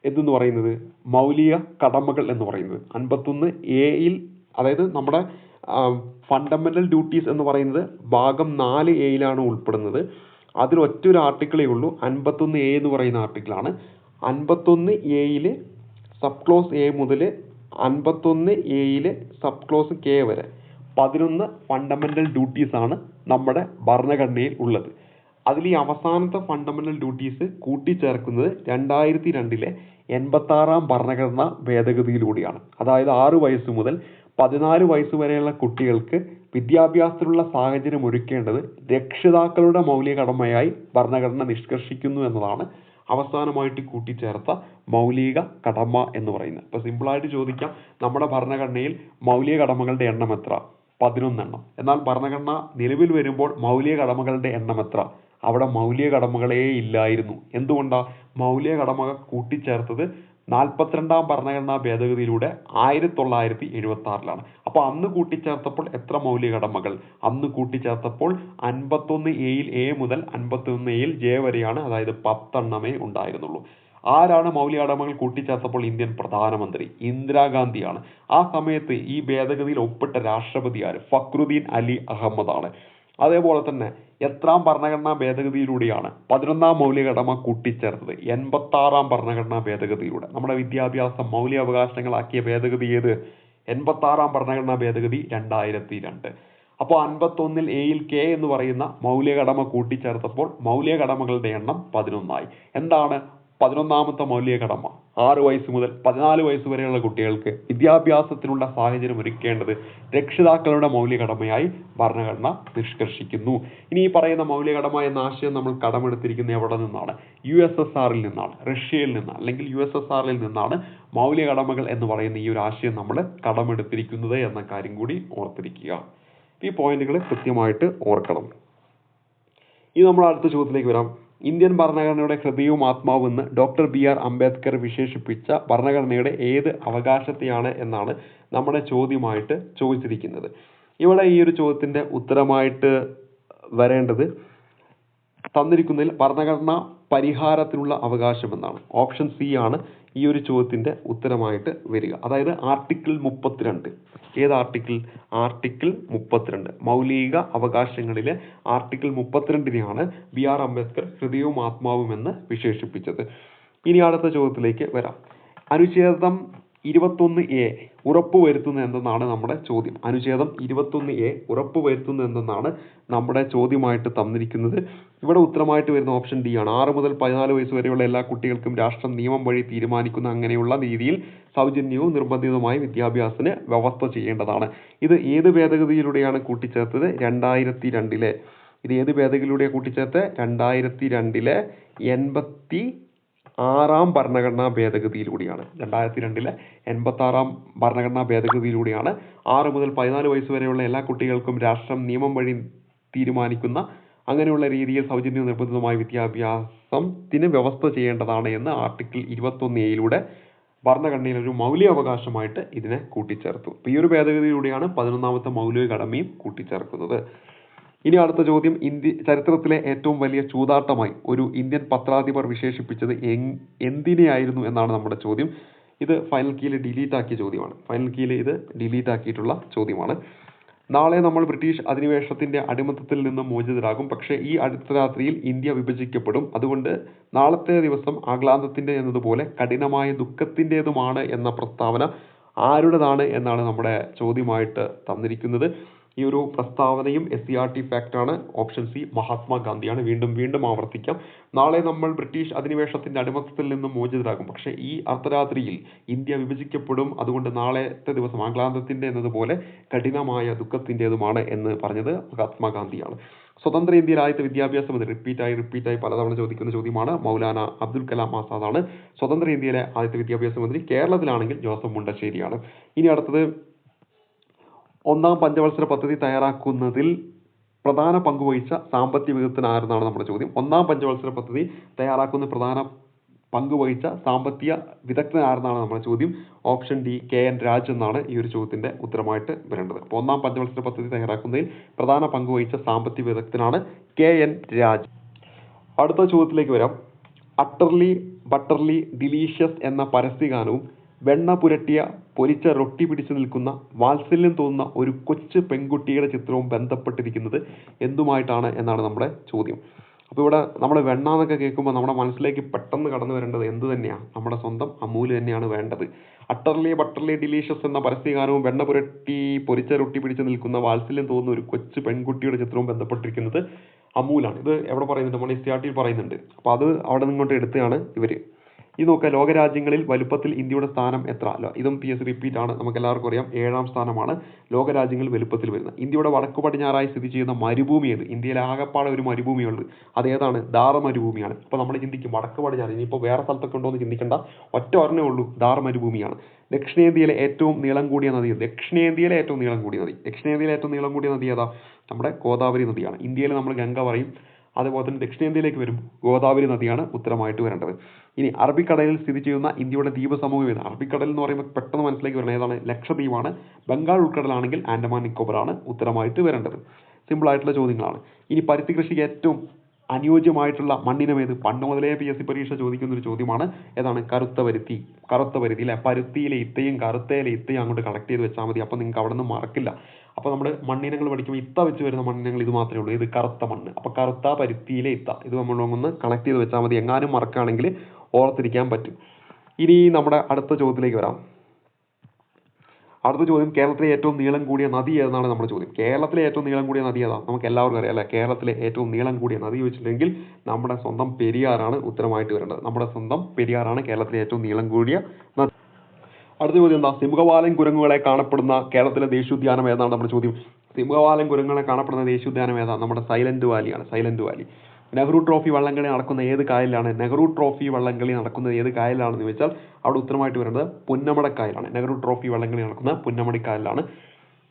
എന്തെന്ന് പറയുന്നത് മൗലിക കടമകൾ എന്ന് പറയുന്നത്. 51A അതായത് നമ്മുടെ ഫണ്ടമെന്റൽ ഡ്യൂട്ടീസ് എന്ന് പറയുന്നത് ഭാഗം 4A ഉൾപ്പെടുന്നത്. അതിൽ ഒറ്റൊരു ആർട്ടിക്കിളേ ഉള്ളൂ, 51A എന്ന് പറയുന്ന ആർട്ടിക്കിളാണ്. 51A സബ് ക്ലോസ് A മുതൽ 51A സബ് ക്ലോസ് K വരെ 11 ഫണ്ടമെന്റൽ ഡ്യൂട്ടീസ് ആണ് നമ്മുടെ ഭരണഘടനയിൽ ഉള്ളത്. അതിൽ ഈ അവസാനത്തെ ഫണ്ടമെന്റൽ ഡ്യൂട്ടീസ് കൂട്ടിച്ചേർക്കുന്നത് 2002 86-ാം ഭരണഘടനാ ഭേദഗതിയിലൂടെയാണ്. അതായത് 6 വയസ്സ് മുതൽ 14 വയസ്സ് വരെയുള്ള കുട്ടികൾക്ക് വിദ്യാഭ്യാസത്തിനുള്ള സാഹചര്യം ഒരുക്കേണ്ടത് രക്ഷിതാക്കളുടെ മൗലിക കടമയായി ഭരണഘടന നിഷ്കർഷിക്കുന്നു എന്നതാണ് അവസാനമായിട്ട് കൂട്ടിച്ചേർത്ത മൗലിക കടമ എന്ന് പറയുന്നത്. ഇപ്പൊ സിമ്പിളായിട്ട് ചോദിക്കാം, നമ്മുടെ ഭരണഘടനയിൽ മൗലിക കടമകളുടെ എണ്ണം എത്ര? 11 എണ്ണം. എന്നാൽ ഭരണഘടന നിലവിൽ വരുമ്പോൾ മൗലിക കടമകളുടെ എണ്ണം എത്ര? അവിടെ മൗലിക കടമകളേ ഇല്ലായിരുന്നു. എന്തുകൊണ്ടാ? മൗലിക കടമകൾ കൂട്ടിച്ചേർത്തത് 42-ാം ഭരണഘടനാ ഭേദഗതിയിലൂടെ 1976-ലാണ്. അപ്പോൾ അന്ന് കൂട്ടിച്ചേർത്തപ്പോൾ എത്ര മൗലിക കടമകൾ? അന്ന് കൂട്ടിച്ചേർത്തപ്പോൾ 51A മുതൽ 51A J വരെയാണ്, അതായത് 10 എണ്ണമേ ഉണ്ടായിരുന്നുള്ളൂ. ആരാണ് മൗലിക കടമകൾ കൂട്ടിച്ചേർത്തപ്പോൾ? ഇന്ത്യൻ പ്രധാനമന്ത്രി ഇന്ദിരാഗാന്ധിയാണ്. ആ സമയത്ത് ഈ ഭേദഗതിയിൽ ഒപ്പിട്ട രാഷ്ട്രപതി ആര്? ഫക്രുദ്ദീൻ അലി അഹമ്മദ് ആണ്. അതേപോലെ തന്നെ എത്രാം ഭരണഘടനാ ഭേദഗതിയിലൂടെയാണ് 11ാം മൗലിക കടമ കൂട്ടിച്ചേർത്തത്? 86-ാം ഭരണഘടനാ ഭേദഗതിയിലൂടെ. നമ്മുടെ വിദ്യാഭ്യാസം മൗലിക അവകാശങ്ങളാക്കിയ ഭേദഗതി ഏത്? 86-ാം ഭരണഘടനാ ഭേദഗതി 2002. അപ്പോൾ 51A K എന്ന് പറയുന്ന മൗലിക കടമ കൂട്ടിച്ചേർത്തപ്പോൾ മൗലിക കടമകളുടെ എണ്ണം 11 ആയി. എന്താണ് 11ാമത്തെ മൗലിക കടമ? 6 വയസ്സ് മുതൽ 14 വയസ്സ് വരെയുള്ള കുട്ടികൾക്ക് വിദ്യാഭ്യാസത്തിനുള്ള സാഹചര്യം ഒരുക്കേണ്ടത് രക്ഷിതാക്കളുടെ മൗലിക കടമയായി ഭരണഘടന നിഷ്കർഷിക്കുന്നു. ഇനി ഈ പറയുന്ന മൗലിക കടമ എന്ന ആശയം നമ്മൾ കടമെടുത്തിരിക്കുന്നത് എവിടെ നിന്നാണ്? USSRൽ നിന്നാണ്, റഷ്യയിൽ നിന്നാണ്, അല്ലെങ്കിൽ USSRൽ നിന്നാണ് മൗലിക കടമകൾ എന്ന് പറയുന്ന ഈ ഒരു ആശയം നമ്മൾ കടമെടുത്തിരിക്കുന്നത് എന്ന കാര്യം കൂടി ഓർത്തിരിക്കുക. ഈ പോയിന്റുകൾ കൃത്യമായിട്ട് ഓർക്കണം. ഇനി നമ്മൾ അടുത്ത ചോദ്യത്തിലേക്ക് വരാം. ഇന്ത്യൻ ഭരണഘടനയുടെ ഹൃദയവും ആത്മാവും എന്ന് ഡോക്ടർ BR അംബേദ്കർ വിശേഷിപ്പിച്ച ഭരണഘടനയുടെ ഏത് അവകാശത്തെയാണ് എന്നാണ് നമ്മുടെ ചോദ്യമായിട്ട് ചോദിച്ചിരിക്കുന്നത്. ഇവിടെ ഈ ഒരു ചോദ്യത്തിന്റെ ഉത്തരമായിട്ട് വരേണ്ടത് തന്നിരിക്കുന്നതിൽ ഭരണഘടനാ പരിഹാരത്തിനുള്ള അവകാശം എന്നാണ്. ഓപ്ഷൻ C ആണ് ഈ ഒരു ചോദ്യത്തിന്റെ ഉത്തരമായിട്ട് വരിക. അതായത് ആർട്ടിക്കിൾ 32. ഏത് ആർട്ടിക്കിൾ? ആർട്ടിക്കിൾ 32. മൗലിക അവകാശങ്ങളിലെ ആർട്ടിക്കിൾ 32-നെയാണ് BR അംബേദ്കർ ഹൃദയവും ആത്മാവും എന്ന് വിശേഷിപ്പിച്ചത്. ഇനി അടുത്ത ചോദ്യത്തിലേക്ക് വരാം. അനുച്ഛേദം 21A ഉറപ്പുവരുത്തുന്നത് എന്തെന്നാണ് നമ്മുടെ ചോദ്യം. അനുച്ഛേദം 21A ഉറപ്പുവരുത്തുന്നത് എന്തെന്നാണ് നമ്മുടെ ചോദ്യമായിട്ട് തന്നിരിക്കുന്നത്. ഇവിടെ ഉത്തരമായിട്ട് വരുന്ന ഓപ്ഷൻ D ആണ്. 6 മുതൽ 14 വയസ്സ് വരെയുള്ള എല്ലാ കുട്ടികൾക്കും രാഷ്ട്രം നിയമം വഴി തീരുമാനിക്കുന്ന അങ്ങനെയുള്ള രീതിയിൽ സൗജന്യവും നിർബന്ധിതവുമായ വിദ്യാഭ്യാസത്തിന് വ്യവസ്ഥ ചെയ്യേണ്ടതാണ്. ഇത് ഏത് ഭേദഗതിയിലൂടെയാണ് കൂട്ടിച്ചേർത്തത്? 2002. ഇത് ഏത് ഭേദഗതിയിലൂടെയാണ് കൂട്ടിച്ചേർത്തത്? 2002 87 ആറാം ഭരണഘടനാ ഭേദഗതിയിലൂടെയാണ്. 2002 86 ഭരണഘടനാ ഭേദഗതിയിലൂടെയാണ് 6 മുതൽ 14 വയസ്സ് വരെയുള്ള എല്ലാ കുട്ടികൾക്കും രാഷ്ട്രം നിയമം വഴി തീരുമാനിക്കുന്ന അങ്ങനെയുള്ള രീതിയിൽ സൗജന്യവും നിർബന്ധിതമായ വിദ്യാഭ്യാസത്തിന് വ്യവസ്ഥ ചെയ്യേണ്ടതാണ് എന്ന് ആർട്ടിക്കിൾ 21A ഭരണഘടനയിൽ ഒരു മൗലിക അവകാശമായിട്ട് ഇതിനെ കൂട്ടിച്ചേർത്തു. ഈ ഒരു ഭേദഗതിയിലൂടെയാണ് 11ാമത്തെ മൗലിക കടമയും കൂട്ടിച്ചേർക്കുന്നത്. ഇനി അടുത്ത ചോദ്യം, ചരിത്രത്തിലെ ഏറ്റവും വലിയ ചൂതാട്ടമായി ഒരു ഇന്ത്യൻ പത്രാധിപർ വിശേഷിപ്പിച്ചത് എന്തിനെയായിരുന്നു എന്നാണ് നമ്മുടെ ചോദ്യം. ഇത് ഫൈനൽ കീയിൽ ഡിലീറ്റ് ആക്കിയ ചോദ്യമാണ്. ഫൈനൽ കീയിൽ ഇത് ഡിലീറ്റ് ആക്കിയിട്ടുള്ള ചോദ്യമാണ്. നാളെ നമ്മൾ ബ്രിട്ടീഷ് അധിനിവേശത്തിന്റെ അടിമത്തത്തിൽ നിന്ന് മോചിതരാകും. പക്ഷേ ഈ അടുത്ത രാത്രിയിൽ ഇന്ത്യ വിഭജിക്കപ്പെടും. അതുകൊണ്ട് നാളത്തെ ദിവസം ആഗ്ലാന്തത്തിന്റെ എന്നതുപോലെ കഠിനമായ ദുഃഖത്തിൻ്റെതുമാണ് എന്ന പ്രസ്താവന ആരുടേതാണ് എന്നാണ് നമ്മുടെ ചോദ്യമായിട്ട് തന്നിരിക്കുന്നത്. ഈ ഒരു പ്രസ്താവനയും SCERT ഫാക്റ്റാണ്. ഓപ്ഷൻ സി മഹാത്മാഗാന്ധിയാണ്. വീണ്ടും ആവർത്തിക്കാം. നാളെ നമ്മൾ ബ്രിട്ടീഷ് അധിനിവേശത്തിന്റെ അടിമത്തത്തിൽ നിന്നും മോചിതരാകും. പക്ഷേ ഈ അർദ്ധരാത്രിയിൽ ഇന്ത്യ വിഭജിക്കപ്പെടും. അതുകൊണ്ട് നാളത്തെ ദിവസം ആഗ്ലാന്തത്തിന്റെ എന്നതുപോലെ കഠിനമായ ദുഃഖത്തിൻ്റെതുമാണ് എന്ന് പറഞ്ഞത് മഹാത്മാഗാന്ധിയാണ്. സ്വതന്ത്ര ഇന്ത്യയിൽ ആദ്യത്തെ വിദ്യാഭ്യാസ മന്ത്രി റിപ്പീറ്റായി പലതവണ ചോദിക്കുന്ന ചോദ്യമാണ്. മൗലാന അബ്ദുൽ കലാം ആസാദാണ് സ്വതന്ത്ര ഇന്ത്യയിലെ ആദ്യത്തെ വിദ്യാഭ്യാസ മന്ത്രി. കേരളത്തിലാണെങ്കിൽ ജോസഫ് മുണ്ടശ്ശേരിയാണ്. ഇനി അടുത്തത്, ഒന്നാം പഞ്ചവത്സര പദ്ധതി തയ്യാറാക്കുന്നതിൽ പ്രധാന പങ്കുവഹിച്ച സാമ്പത്തിക വിദഗ്ധൻ ആരെന്നാണ് നമ്മുടെ ചോദ്യം. ഒന്നാം പഞ്ചവത്സര പദ്ധതി തയ്യാറാക്കുന്ന പ്രധാന പങ്കുവഹിച്ച സാമ്പത്തിക വിദഗ്ധൻ ആരെന്നാണ് നമ്മുടെ ചോദ്യം. ഓപ്ഷൻ ഡി KN രാജ് എന്നാണ് ഈ ഒരു ചോദ്യത്തിന്റെ ഉത്തരമായിട്ട് വരേണ്ടത്. അപ്പോൾ ഒന്നാം പഞ്ചവത്സര പദ്ധതി തയ്യാറാക്കുന്നതിൽ പ്രധാന പങ്കുവഹിച്ച സാമ്പത്തിക വിദഗ്ധനാണ് KN രാജ്. അടുത്ത ചോദ്യത്തിലേക്ക് വരാം. അട്ടർലി ബട്ടർലി ഡിലീഷ്യസ് എന്ന പരസ്യഗാനവും വെണ്ണ പുരട്ടിയ പൊരിച്ച റൊട്ടി പിടിച്ചു നിൽക്കുന്ന വാത്സല്യം തോന്നുന്ന ഒരു കൊച്ചു പെൺകുട്ടിയുടെ ചിത്രവും ബന്ധപ്പെട്ടിരിക്കുന്നത് എന്തുമായിട്ടാണ് എന്നാണ് നമ്മുടെ ചോദ്യം. അപ്പോൾ ഇവിടെ നമ്മുടെ വെണ്ണ എന്നൊക്കെ കേൾക്കുമ്പോൾ നമ്മുടെ മനസ്സിലേക്ക് പെട്ടെന്ന് കടന്നു വരേണ്ടത് എന്ത് തന്നെയാണ്? നമ്മുടെ സ്വന്തം അമൂല് തന്നെയാണ് വേണ്ടത്. അട്ടർലി ബട്ടർലി ഡിലീഷ്യസ് എന്ന പരസ്യഗാനവും വെണ്ണ പുരട്ടി പൊരിച്ച റൊട്ടി പിടിച്ചു നിൽക്കുന്ന വാത്സല്യം തോന്നുന്ന ഒരു കൊച്ചു പെൺകുട്ടിയുടെ ചിത്രവും ബന്ധപ്പെട്ടിരിക്കുന്നത് അമൂലാണ്. ഇത് എവിടെ പറയുന്നുണ്ട്? നമ്മൾ SCERT പറയുന്നുണ്ട്. അപ്പോൾ അത് അവിടെ നിങ്ങോട്ട് എടുത്തതാണ് ഇവര്. ഈ നോക്കുക, ലോകരാജ്യങ്ങളിൽ വലുപ്പത്തിൽ ഇന്ത്യയുടെ സ്ഥാനം എത്ര? ഇതും PS റിപ്പീറ്റ് ആണ്. നമുക്ക് എല്ലാവർക്കും അറിയാം 7ാം സ്ഥാനമാണ് ലോകരാജ്യങ്ങളിൽ വലുപ്പത്തിൽ വരുന്നത്. ഇന്ത്യയുടെ വടക്കു പടിഞ്ഞാറായി സ്ഥിതി ചെയ്യുന്ന മരുഭൂമി ഏത്? ഇന്ത്യയിലെ ആകെപ്പാടെ ഒരു മരുഭൂമിയുള്ളത് അതേതാണ്? ധാർ മരുഭൂമിയാണ്. അപ്പോൾ നമ്മൾ ചിന്തിക്കും വടക്കു പടിഞ്ഞാറ്, ഇനിയിപ്പോൾ വേറെ സ്ഥലത്തൊക്കെ ഉണ്ടോ എന്ന് ചിന്തിക്കേണ്ട, ഒറ്റ ഒരെണ്ണേ ഉള്ളൂ, ധാർ മരുഭൂമിയാണ്. ദക്ഷിണേന്ത്യയിലെ ഏറ്റവും നീളം കൂടിയ നദി ദക്ഷിണേന്ത്യയിലെ ഏറ്റവും നീളം കൂടിയ നദി ഏതാ? നമ്മുടെ ഗോദാവരി നദിയാണ്. ഇന്ത്യയിൽ നമ്മൾ ഗംഗ പറയും. അതുപോലെ തന്നെ ദക്ഷിണേന്ത്യയിലേക്ക് വരും ഗോദാവരി നദിയാണ് ഉത്തരമായിട്ട് വരേണ്ടത്. ഇനി അറബിക്കടലിൽ സ്ഥിതി ചെയ്യുന്ന ഇന്ത്യയുടെ ദ്വീപ സമൂഹം ഏതാണ്? അറബിക്കടൽ എന്ന് പറയുമ്പോൾ പെട്ടെന്ന് മനസ്സിലേക്ക് വരുന്നത് ഏതാണ്? ലക്ഷദ്വീപാണ്. ബംഗാൾ ഉൾക്കടലാണെങ്കിൽ ആൻഡമാൻ നിക്കോബറാണ് ഉത്തരമായിട്ട് വരേണ്ടത്. സിമ്പിൾ ആയിട്ടുള്ള ചോദ്യങ്ങളാണ്. ഇനി പരുത്തി കൃഷിക്ക് ഏറ്റവും അനുയോജ്യമായിട്ടുള്ള മണ്ണിനം ഏത്? പണ്ട് മുതലേ PSC പരീക്ഷ ചോദിക്കുന്ന ഒരു ചോദ്യമാണ്. ഏതാണ്? കറുത്ത പരുത്തി അല്ലെ. പരുത്തിയിലെ ഇത്തയും കറുത്തയിലെ ഇത്തയും അങ്ങോട്ട് കണക്ട് ചെയ്ത് വെച്ചാൽ മതി. അപ്പോൾ നിങ്ങൾക്ക് അവിടെ നിന്ന് മറക്കില്ല. അപ്പോൾ നമ്മൾ മണ്ണിനങ്ങൾ പഠിക്കുമ്പോൾ ഇത്ത വെച്ച് വരുന്ന മണ്ണിനങ്ങൾ ഇത് മാത്രമേ ഉള്ളൂ. ഇത് കറുത്ത മണ്ണ്. അപ്പോൾ കറുത്ത പരുത്തിയിലെ ഇത്ത ഇത് നമ്മൾ ഒന്ന് കണക്ട് ചെയ്ത് വെച്ചാൽ മതി. എങ്ങാനും മറക്കുകയാണെങ്കിൽ ഓർത്തിരിക്കാൻ പറ്റും. ഇനി നമ്മുടെ അടുത്ത ചോദ്യത്തിലേക്ക് വരാം. അടുത്ത ചോദ്യം, കേരളത്തിലെ ഏറ്റവും നീളം കൂടിയ നദി ഏതെന്നാണ് നമ്മുടെ ചോദ്യം. കേരളത്തിലെ ഏറ്റവും നീളം കൂടിയ നദി ഏതാ? നമുക്ക് എല്ലാവർക്കും അറിയാം അല്ലേ? കേരളത്തിലെ ഏറ്റവും നീളം കൂടിയ നദി വെച്ചിട്ടുണ്ടെങ്കിൽ നമ്മുടെ സ്വന്തം പെരിയാറാണ് ഉത്തരമായിട്ട് വരേണ്ടത്. നമ്മുടെ സ്വന്തം പെരിയാറാണ് കേരളത്തിലെ ഏറ്റവും നീളം കൂടിയ നദി. അടുത്ത ചോദ്യം എന്താ? സിംഹവാലൻ കുരങ്ങുകളെ കാണപ്പെടുന്ന കേരളത്തിലെ ദേശീയോദ്യാനം ഏതാണ് നമ്മുടെ ചോദ്യം. സിംഹവാലൻ കുരങ്ങുകളെ കാണപ്പെടുന്ന ദേശീയോദ്യാനം ഏതാ? നമ്മുടെ സൈലന്റ് വാലിയാണ്. Silent valley. നെഹ്റു ട്രോഫി വള്ളംകളി നടക്കുന്ന ഏത് കായലിലാണ്? നെഹ്റു ട്രോഫി വള്ളംകളി നടക്കുന്നത് ഏത് കായലിലാണെന്ന് ചോദിച്ചാൽ അവിടെ ഉത്തരമായിട്ട് വരുന്നത് പുന്നമടക്കായലാണ്. നെഹ്റു ട്രോഫി വള്ളംകളി നടക്കുന്ന പുന്നമടക്കായലിലാണ്.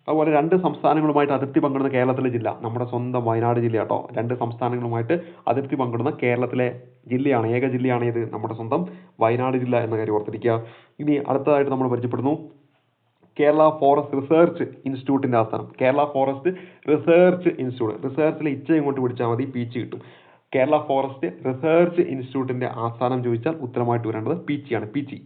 അതുപോലെ 2 സംസ്ഥാനങ്ങളുമായിട്ട് അതിർത്തി പങ്കിടുന്ന കേരളത്തിലെ ജില്ല നമ്മുടെ സ്വന്തം വയനാട് ജില്ല കേട്ടോ. 2 സംസ്ഥാനങ്ങളുമായിട്ട് അതിർത്തി പങ്കിടുന്ന കേരളത്തിലെ ജില്ലയാണ്, ഏക ജില്ലയാണ് ഇത്? നമ്മുടെ സ്വന്തം വയനാട് ജില്ല എന്ന കാര്യം ഓർത്തിരിക്കുക. ഇനി അടുത്തതായിട്ട് നമ്മൾ പരിചയപ്പെടുന്നു കേരള ഫോറസ്റ്റ് റിസർച്ച് ഇൻസ്റ്റിറ്റ്യൂട്ടിന്റെ ആസ്ഥാനം. Kerala forest research institute. റിസർച്ചിലെ ഇച്ച ഇങ്ങോട്ട് പിടിച്ചാൽ മതി, പീച്ച് കിട്ടും. കേരള ഫോറസ്റ്റ് റിസർച്ച് ഇൻസ്റ്റിറ്റ്യൂട്ടിന്റെ ആസ്ഥാനം ചോദിച്ചാൽ ഉത്തരമായിട്ട് വരേണ്ടത് പീച്ചിയാണ്. പീച്ചി.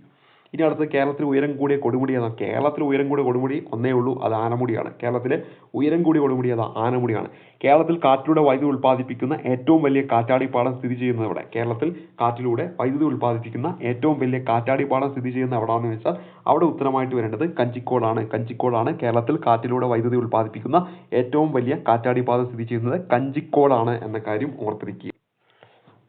ഇനി അടുത്ത്, കേരളത്തിൽ ഉയരം കൂടിയ കൊടുമുടി ഏതാണ്? കേരളത്തിൽ ഉയരം കൂടിയ കൊടുമുടി ഒന്നേ ഉള്ളൂ, അത് ആനമുടിയാണ്. കേരളത്തിലെ ഉയരം കൂടിയ കൊടുമുടി ഏതാ? ആനമുടിയാണ്. കേരളത്തിൽ കാറ്റിലൂടെ വൈദ്യുതി ഉൽപ്പാദിപ്പിക്കുന്ന ഏറ്റവും വലിയ കാറ്റാടിപ്പാടം സ്ഥിതി ചെയ്യുന്നത് എവിടെ? കേരളത്തിൽ കാറ്റിലൂടെ വൈദ്യുതി ഉൽപ്പാദിപ്പിക്കുന്ന ഏറ്റവും വലിയ കാറ്റാടിപ്പാടം സ്ഥിതി ചെയ്യുന്നത് എവിടെയാണെന്ന് വെച്ചാൽ അവിടെ ഉത്തരമായിട്ട് വരേണ്ടത് കഞ്ചിക്കോടാണ്. കഞ്ചിക്കോടാണ് കേരളത്തിൽ കാറ്റിലൂടെ വൈദ്യുതി ഉൽപ്പാദിപ്പിക്കുന്ന ഏറ്റവും വലിയ കാറ്റാടിപ്പാടം സ്ഥിതി ചെയ്യുന്നത് കഞ്ചിക്കോടാണ് എന്ന കാര്യം ഓർത്തിരിക്കുക.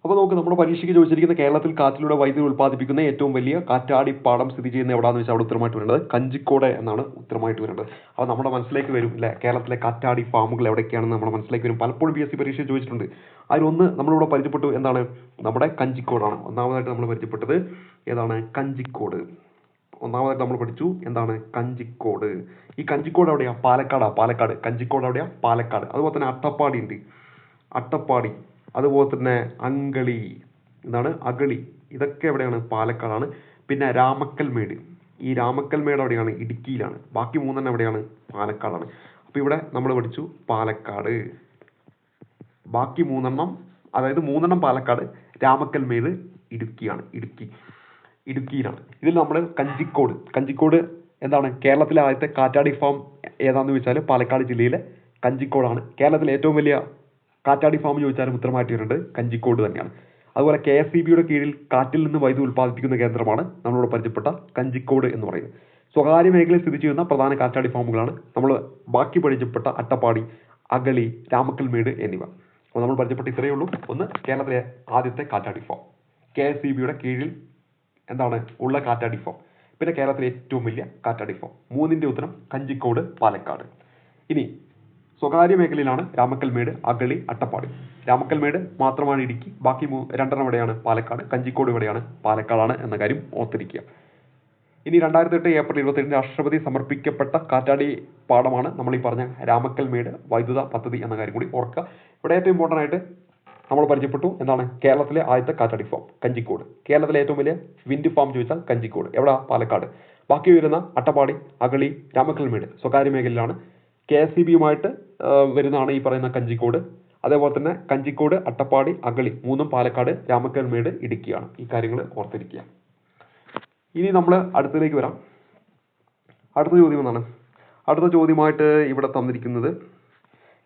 അപ്പോൾ നമുക്ക് നമ്മുടെ പരീക്ഷയ്ക്ക് ചോദിച്ചിരിക്കുന്ന കേരളത്തിൽ കാറ്റിലൂടെ വൈദ്യുതി ഉൽപ്പാദിപ്പിക്കുന്ന ഏറ്റവും വലിയ കാറ്റാടിപ്പാടം സ്ഥിതി ചെയ്യുന്ന എവിടെയാണെന്ന് വെച്ചാൽ അവിടെ ഉത്തരമായിട്ട് വരേണ്ടത് കഞ്ചിക്കോട് എന്നാണ് ഉത്തരമായിട്ട് വരേണ്ടത്. അപ്പോൾ നമ്മുടെ മനസ്സിലേക്ക് വരും അല്ലേ, കേരളത്തിലെ കാറ്റാടി ഫാമുകൾ എവിടെയൊക്കെയാണെന്ന് നമ്മുടെ മനസ്സിലേക്ക് വരും. പലപ്പോഴും PSC പരീക്ഷയിൽ ചോദിച്ചിട്ടുണ്ട്. അതിലൊന്ന് നമ്മളിവിടെ പരിചയപ്പെട്ടു, എന്താണ്, നമ്മുടെ കഞ്ചിക്കോടാണ്. ഒന്നാമതായിട്ട് നമ്മൾ പരിചയപ്പെട്ടത് ഏതാണ്, കഞ്ചിക്കോട്. ഒന്നാമതായിട്ട് നമ്മൾ പഠിച്ചു എന്താണ്, കഞ്ചിക്കോട്. ഈ കഞ്ചിക്കോട് എവിടെയാ, പാലക്കാട്. കഞ്ചിക്കോട് എവിടെയാ, പാലക്കാട്. അതുപോലെ തന്നെ അട്ടപ്പാടി ഉണ്ട്, അട്ടപ്പാടി. അതുപോലെ തന്നെ അങ്കളി, എന്താണ്, അഗളി. ഇതൊക്കെ എവിടെയാണ്, പാലക്കാടാണ്. പിന്നെ രാമക്കൽമേട്, ഈ രാമക്കൽമേട് എവിടെയാണ്, ഇടുക്കിയിലാണ്. ബാക്കി മൂന്നെണ്ണം എവിടെയാണ്, പാലക്കാടാണ്. അപ്പോൾ ഇവിടെ നമ്മൾ പഠിച്ചു പാലക്കാട്. ബാക്കി മൂന്നെണ്ണം, അതായത് മൂന്നെണ്ണം പാലക്കാട്, രാമക്കൽമേട് ഇടുക്കിയാണ്, ഇടുക്കിയിലാണ്. ഇതിൽ നമ്മൾ കഞ്ചിക്കോട് എന്താണ്, കേരളത്തിലെ ആദ്യത്തെ കാറ്റാടി ഫാം ഏതാണെന്ന് ചോദിച്ചാൽ പാലക്കാട് ജില്ലയിലെ കഞ്ചിക്കോടാണ്. കേരളത്തിലെ ഏറ്റവും വലിയ കാറ്റാടി ഫാം ചോദിച്ചാലും ഉത്തരമായിട്ട് വരുന്നത് കഞ്ചിക്കോട് തന്നെയാണ്. അതുപോലെ KSEBയുടെ കീഴിൽ കാറ്റിൽ നിന്ന് വൈദ്യുതി ഉൽപ്പാദിപ്പിക്കുന്ന കേന്ദ്രമാണ് നമ്മളിവിടെ പരിചയപ്പെട്ട കഞ്ചിക്കോട് എന്ന് പറയുന്നത്. സ്വകാര്യ മേഖലയിൽ സ്ഥിതി ചെയ്യുന്ന പ്രധാന കാറ്റാടി ഫാമുകളാണ് നമ്മൾ ബാക്കി പരിചയപ്പെട്ട അട്ടപ്പാടി, അഗളി, രാമക്കൽമേട് എന്നിവ. അപ്പോൾ നമ്മൾ പരിചയപ്പെട്ട ഇത്രയേ ഉള്ളൂ. ഒന്ന്, കേരളത്തിലെ ആദ്യത്തെ കാറ്റാടി ഫാം, KSEBയുടെ കീഴിൽ എന്താണ് ഉള്ള കാറ്റാടി ഫാം. പിന്നെ കേരളത്തിലെ ഏറ്റവും വലിയ കാറ്റാടി ഫാം. മൂന്നിൻ്റെ ഉത്തരം കഞ്ചിക്കോട്, പാലക്കാട്. ഇനി സ്വകാര്യ മേഖലയിലാണ് രാമക്കൽമേട്, അഗളി, അട്ടപ്പാടി. രാമക്കൽമേട് മാത്രമാണ് ഇടുക്കി, ബാക്കി രണ്ടെണ്ണം എവിടെയാണ്, പാലക്കാട്. കഞ്ചിക്കോട് എവിടെയാണ്, പാലക്കാടാണ് എന്ന കാര്യം ഓർത്തിരിക്കുക. ഇനി 2008 ഏപ്രിൽ 27 രാഷ്ട്രപതി സമർപ്പിക്കപ്പെട്ട കാറ്റാടി പാടമാണ് നമ്മൾ ഈ പറഞ്ഞ രാമക്കൽമേട് വൈദ്യുത പദ്ധതി എന്ന കാര്യം കൂടി ഓർക്കുക. ഇവിടെ ഏറ്റവും ഇമ്പോർട്ടൻ്റ് ആയിട്ട് നമ്മൾ പരിചയപ്പെട്ടു എന്താണ്, കേരളത്തിലെ ആദ്യത്തെ കാറ്റാടി ഫാം കഞ്ചിക്കോട്. കേരളത്തിലെ ഏറ്റവും വലിയ വിൻഡ് ഫാം ചോദിച്ചാൽ കഞ്ചിക്കോട്, എവിടെ, പാലക്കാട്. ബാക്കി വരുന്ന അട്ടപ്പാടി, അഗളി, രാമക്കൽമേട് സ്വകാര്യ മേഖലയിലാണ്. KSEBയുമായിട്ട് വരുന്നതാണ് ഈ പറയുന്ന കഞ്ചിക്കോട്. അതേപോലെ തന്നെ കഞ്ചിക്കോട്, അട്ടപ്പാടി, അഗളി മൂന്നും പാലക്കാട്, രാമക്കൽമേട് ഇടുക്കിയാണ്. ഈ കാര്യങ്ങൾ ഓർത്തിരിക്കുക. ഇനി നമ്മൾ അടുത്തതിലേക്ക് വരാം. അടുത്ത ചോദ്യം എന്താണ്, അടുത്ത ചോദ്യമായിട്ട് ഇവിടെ തന്നിരിക്കുന്നത്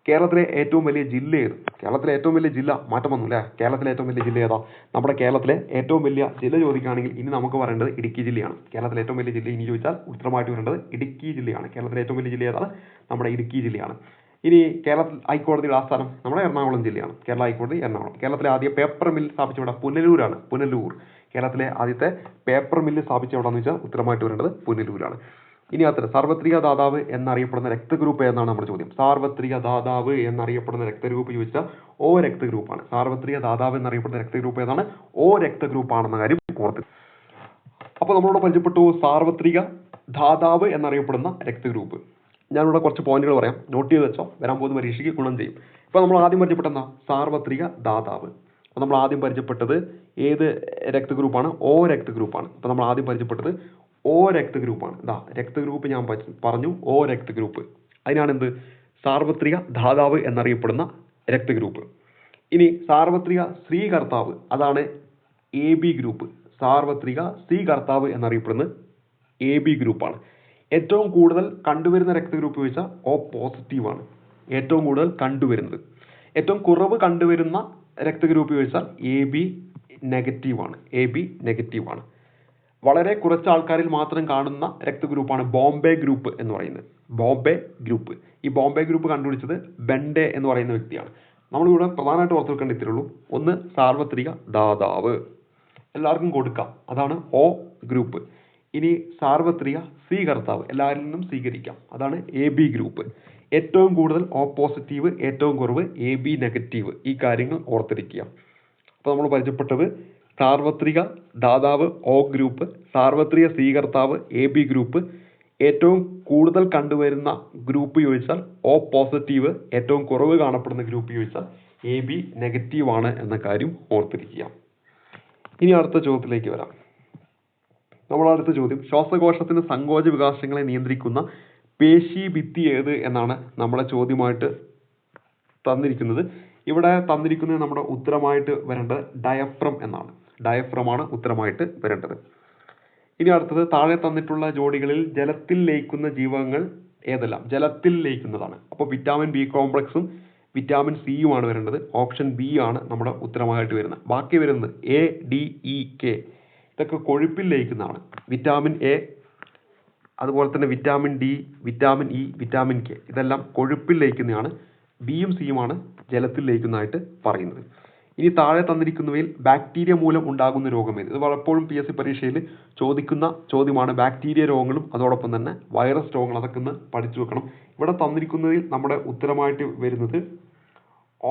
കേരളത്തിലെ ഏറ്റവും വലിയ ജില്ല ഏത്? കേരളത്തിലെ ഏറ്റവും വലിയ ജില്ല മാറ്റം വന്നു അല്ലേ. കേരളത്തിലെ ഏറ്റവും വലിയ ജില്ല ഏതാ? നമ്മുടെ കേരളത്തിലെ ഏറ്റവും വലിയ ജില്ല ചോദിക്കുകയാണെങ്കിൽ ഇനി നമുക്ക് പറയേണ്ടത് ഇടുക്കി ജില്ലയാണ്. കേരളത്തിലെ ഏറ്റവും വലിയ ജില്ല ഇനി ചോദിച്ചാൽ ഉത്തരമായിട്ട് വരേണ്ടത് ഇടുക്കി ജില്ലയാണ്. കേരളത്തിലെ ഏറ്റവും വലിയ ജില്ല ഏതാണ്? നമ്മുടെ ഇടുക്കി ജില്ലയാണ്. ഇനി കേരള ഹൈക്കോടതിയുടെ ആസ്ഥാനം നമ്മുടെ എറണാകുളം ജില്ലയാണ്. കേരള ഹൈക്കോടതി എറണാകുളം. കേരളത്തിലെ ആദ്യ പേപ്പർ മിൽ സ്ഥാപിച്ച ഇവിടെ പുനലൂരാണ്. പുനലൂർ. കേരളത്തിലെ ആദ്യത്തെ പേപ്പർ മില്ല് സ്ഥാപിച്ച എവിടെയാണെന്ന് വെച്ചാൽ ഉത്തരമായിട്ട് വരേണ്ടത് പുനലൂരാണ്. ഇനി അടുത്ത സാർവത്രിക ദാതാവ് എന്നറിയപ്പെടുന്ന രക്തഗ്രൂപ്പ് എന്നാണ് നമ്മുടെ ചോദ്യം. സാർവത്രിക ദാതാവ് എന്നറിയപ്പെടുന്ന രക്തഗ്രൂപ്പ് ചോദിച്ചാൽ O രക്തഗ്രൂപ്പാണ്. സാർവത്രിക ദാതാവ് എന്നറിയപ്പെടുന്ന രക്തഗ്രൂപ്പ് ഏതാണ്? O രക്തഗ്രൂപ്പാണെന്ന കാര്യം ഓർത്ത്. അപ്പോൾ നമ്മളോട് പരിചയപ്പെട്ടു സാർവത്രിക ദാതാവ് എന്നറിയപ്പെടുന്ന രക്തഗ്രൂപ്പ്. ഞാനിവിടെ കുറച്ച് പോയിന്റുകൾ പറയാം, നോട്ട് ചെയ്ത് വെച്ചോ, വരാൻ പോകുന്ന പരീക്ഷയ്ക്ക് ഗുണം ചെയ്യും. ഇപ്പോൾ നമ്മൾ ആദ്യം പരിചയപ്പെട്ട സാർവത്രിക ദാതാവ്. അപ്പോൾ നമ്മൾ ആദ്യം പരിചയപ്പെട്ടത് ഏത് രക്തഗ്രൂപ്പാണ്? O രക്തഗ്രൂപ്പാണ്. അപ്പോൾ നമ്മൾ ആദ്യം പരിചയപ്പെട്ടത് O രക്തഗ്രൂപ്പാണ്. രക്തഗ്രൂപ്പ് ഞാൻ പറഞ്ഞു, O രക്തഗ്രൂപ്പ്. അതിനാണ് എന്ത്? സാർവത്രിക ദാതാവ് എന്നറിയപ്പെടുന്ന രക്തഗ്രൂപ്പ്. ഇനി സാർവത്രിക സ്വീകർത്താവ്, അതാണ് AB ഗ്രൂപ്പ്. സാർവത്രിക സ്വീകർത്താവ് എന്നറിയപ്പെടുന്നത് AB ഗ്രൂപ്പാണ്. ഏറ്റവും കൂടുതൽ കണ്ടുവരുന്ന രക്തഗ്രൂപ്പ് ചോദിച്ചാൽ O പോസിറ്റീവാണ്. ഏറ്റവും കൂടുതൽ കണ്ടുവരുന്നത്. ഏറ്റവും കുറവ് കണ്ടുവരുന്ന രക്തഗ്രൂപ്പ് ചോദിച്ചാൽ AB നെഗറ്റീവാണ്. AB നെഗറ്റീവാണ്. വളരെ കുറച്ച് ആൾക്കാരിൽ മാത്രം കാണുന്ന രക്തഗ്രൂപ്പാണ് ബോംബെ ഗ്രൂപ്പ് എന്ന് പറയുന്നത്. ബോംബെ ഗ്രൂപ്പ്. ഈ ബോംബെ ഗ്രൂപ്പ് കണ്ടുപിടിച്ചത് ബെൻഡെ എന്ന് പറയുന്ന വ്യക്തിയാണ്. നമ്മളിവിടെ പ്രധാനമായിട്ട് ഓർത്ത് വെക്കേണ്ട ഇത്രേ ഉള്ളൂ. ഒന്ന്, സാർവത്രിക ദാതാവ് എല്ലാവർക്കും കൊടുക്കാം, അതാണ് O ഗ്രൂപ്പ്. ഇനി സാർവത്രിക സ്വീകർത്താവ്, എല്ലാവരിൽ നിന്നും സ്വീകരിക്കാം, അതാണ് AB ഗ്രൂപ്പ്. ഏറ്റവും കൂടുതൽ O പോസിറ്റീവ്, ഏറ്റവും കുറവ് AB നെഗറ്റീവ്. ഈ കാര്യങ്ങൾ ഓർത്തിരിക്കുക. അപ്പോൾ നമ്മൾ പരിചയപ്പെട്ടത് സാർവത്രിക ദാതാവ് O ഗ്രൂപ്പ്, സാർവത്രിക സ്വീകർത്താവ് AB ഗ്രൂപ്പ്, ഏറ്റവും കൂടുതൽ കണ്ടുവരുന്ന ഗ്രൂപ്പ് ചോദിച്ചാൽ O പോസിറ്റീവ്, ഏറ്റവും കുറവ് കാണപ്പെടുന്ന ഗ്രൂപ്പ് ചോദിച്ചാൽ AB നെഗറ്റീവ് ആണ് എന്ന കാര്യം ഓർത്തിരിക്കുക. ഇനി അടുത്ത ചോദ്യത്തിലേക്ക് വരാം. നമ്മൾ അടുത്ത ചോദ്യം, ശ്വാസകോശത്തിന് സങ്കോച വികാസങ്ങളെ നിയന്ത്രിക്കുന്ന പേശി ഭിത്തി ഏത് എന്നാണ് നമ്മളെ ചോദ്യമായിട്ട് തന്നിരിക്കുന്നത്. ഇവിടെ തന്നിരിക്കുന്നത് നമ്മുടെ ഉത്തരമായിട്ട് വരേണ്ടത് ഡയഫ്രം എന്നാണ്. ഡയഫ്രമാണ് ഉത്തരമായിട്ട് വരേണ്ടത്. ഇനി അടുത്തത്, താഴെ തന്നിട്ടുള്ള ജോഡികളിൽ ജലത്തിൽ ലയിക്കുന്ന ജീവകങ്ങൾ ഏതെല്ലാം? ജലത്തിൽ ലയിക്കുന്നതാണ്. അപ്പോൾ വിറ്റാമിൻ B കോംപ്ലക്സും വിറ്റാമിൻ സിയുമാണ് വരേണ്ടത്. ഓപ്ഷൻ ബി ആണ് നമ്മുടെ ഉത്തരമായിട്ട് വരുന്നത്. ബാക്കി വരുന്നത് A, D, E, K ഇതൊക്കെ കൊഴുപ്പിൽ ലയിക്കുന്നതാണ്. വിറ്റാമിൻ A, അതുപോലെ തന്നെ vitamin D, vitamin E, vitamin K ഇതെല്ലാം കൊഴുപ്പിൽ ലയിക്കുന്നതാണ്. ബിയും സിയുമാണ് ജലത്തിൽ ലയിക്കുന്നതായിട്ട് പറയുന്നത്. ഇനി താഴെ തന്നിരിക്കുന്നവയിൽ ബാക്ടീരിയ മൂലം ഉണ്ടാകുന്ന രോഗമേത്? ഇത് പലപ്പോഴും PSC പരീക്ഷയിൽ ചോദിക്കുന്ന ചോദ്യമാണ്. ബാക്ടീരിയ രോഗങ്ങളും അതോടൊപ്പം തന്നെ വൈറസ് രോഗങ്ങൾ, അതൊക്കെ ഒന്ന് പഠിച്ചു വെക്കണം. ഇവിടെ തന്നിരിക്കുന്നതിൽ നമ്മുടെ ഉത്തരമായിട്ട് വരുന്നത്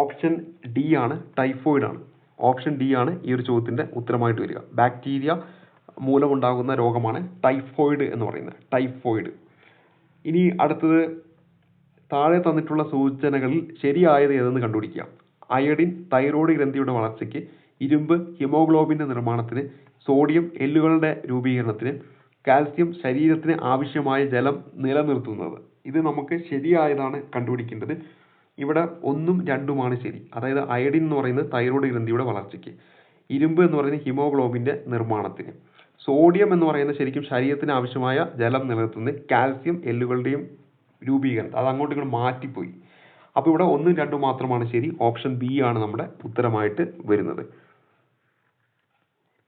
ഓപ്ഷൻ ഡി ആണ്, ടൈഫോയിഡ് ആണ്. ഓപ്ഷൻ ഡി ആണ് ഈ ഒരു ചോദ്യത്തിന്റെ ഉത്തരമായിട്ട് വരിക. ബാക്ടീരിയ മൂലമുണ്ടാകുന്ന രോഗമാണ് ടൈഫോയിഡ് എന്ന് പറയുന്നത്. ടൈഫോയിഡ്. ഇനി അടുത്തത് താഴെ തന്നിട്ടുള്ള സൂചനകളിൽ ശരിയായത് ഏതെന്ന് കണ്ടുപിടിക്കുക. അയഡിൻ തൈറോയ്ഡ് ഗ്രന്ഥിയുടെ വളർച്ചയ്ക്ക്, ഇരുമ്പ് ഹിമോഗ്ലോബിന്റെ നിർമ്മാണത്തിന്, സോഡിയം എല്ലുകളുടെ രൂപീകരണത്തിന്, കാൽസ്യം ശരീരത്തിന് ആവശ്യമായ ജലം നിലനിർത്തുന്നത്. ഇത് നമുക്ക് ശരിയായതാണ് കണ്ടുപിടിക്കേണ്ടത്. ഇവിടെ 1ഉം 2ഉമാണ് ശരി. അതായത് അയഡിൻ എന്ന് പറയുന്നത് തൈറോയ്ഡ് ഗ്രന്ഥിയുടെ വളർച്ചയ്ക്ക്, ഇരുമ്പ് എന്ന് പറയുന്നത് ഹിമോഗ്ലോബിന്റെ നിർമ്മാണത്തിന്, സോഡിയം എന്ന് പറയുന്നത് ശരിക്കും ശരീരത്തിന് ആവശ്യമായ ജലം നിലനിർത്തുന്നത്, കാൽസ്യം എല്ലുകളുടെയും രൂപീകരണം. അത് അങ്ങോട്ടും ഇങ്ങോട്ട് മാറ്റിപ്പോയി. അപ്പോൾ ഇവിടെ 1ഉം 2ഉം മാത്രമാണ് ശരി. ഓപ്ഷൻ ബി ആണ് നമ്മുടെ ഉത്തരമായിട്ട് വരുന്നത്.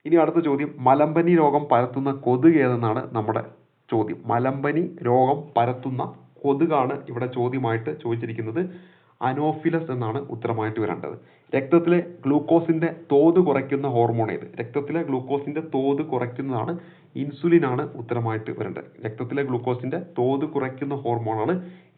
ഇനി അടുത്ത ചോദ്യം, മലമ്പനി രോഗം പരത്തുന്ന കൊതുക് ഏതെന്നാണ് നമ്മുടെ ചോദ്യം. മലമ്പനി രോഗം പരത്തുന്ന കൊതുകാണ് ഇവിടെ ചോദ്യമായിട്ട് ചോദിച്ചിരിക്കുന്നത്. അനോഫിലസ് എന്നാണ് ഉത്തരമായിട്ട് വരേണ്ടത്. രക്തത്തിലെ ഗ്ലൂക്കോസിന്റെ തോത് കുറയ്ക്കുന്ന ഹോർമോൺ ഏത്? രക്തത്തിലെ ഗ്ലൂക്കോസിന്റെ തോത് കുറയ്ക്കുന്നതാണ് ഇൻസുലിൻ ആണ് ഉത്തരമായിട്ട് വരേണ്ടത്. രക്തത്തിലെ ഗ്ലൂക്കോസിന്റെ തോത് കുറയ്ക്കുന്ന ഹോർമോണാണ്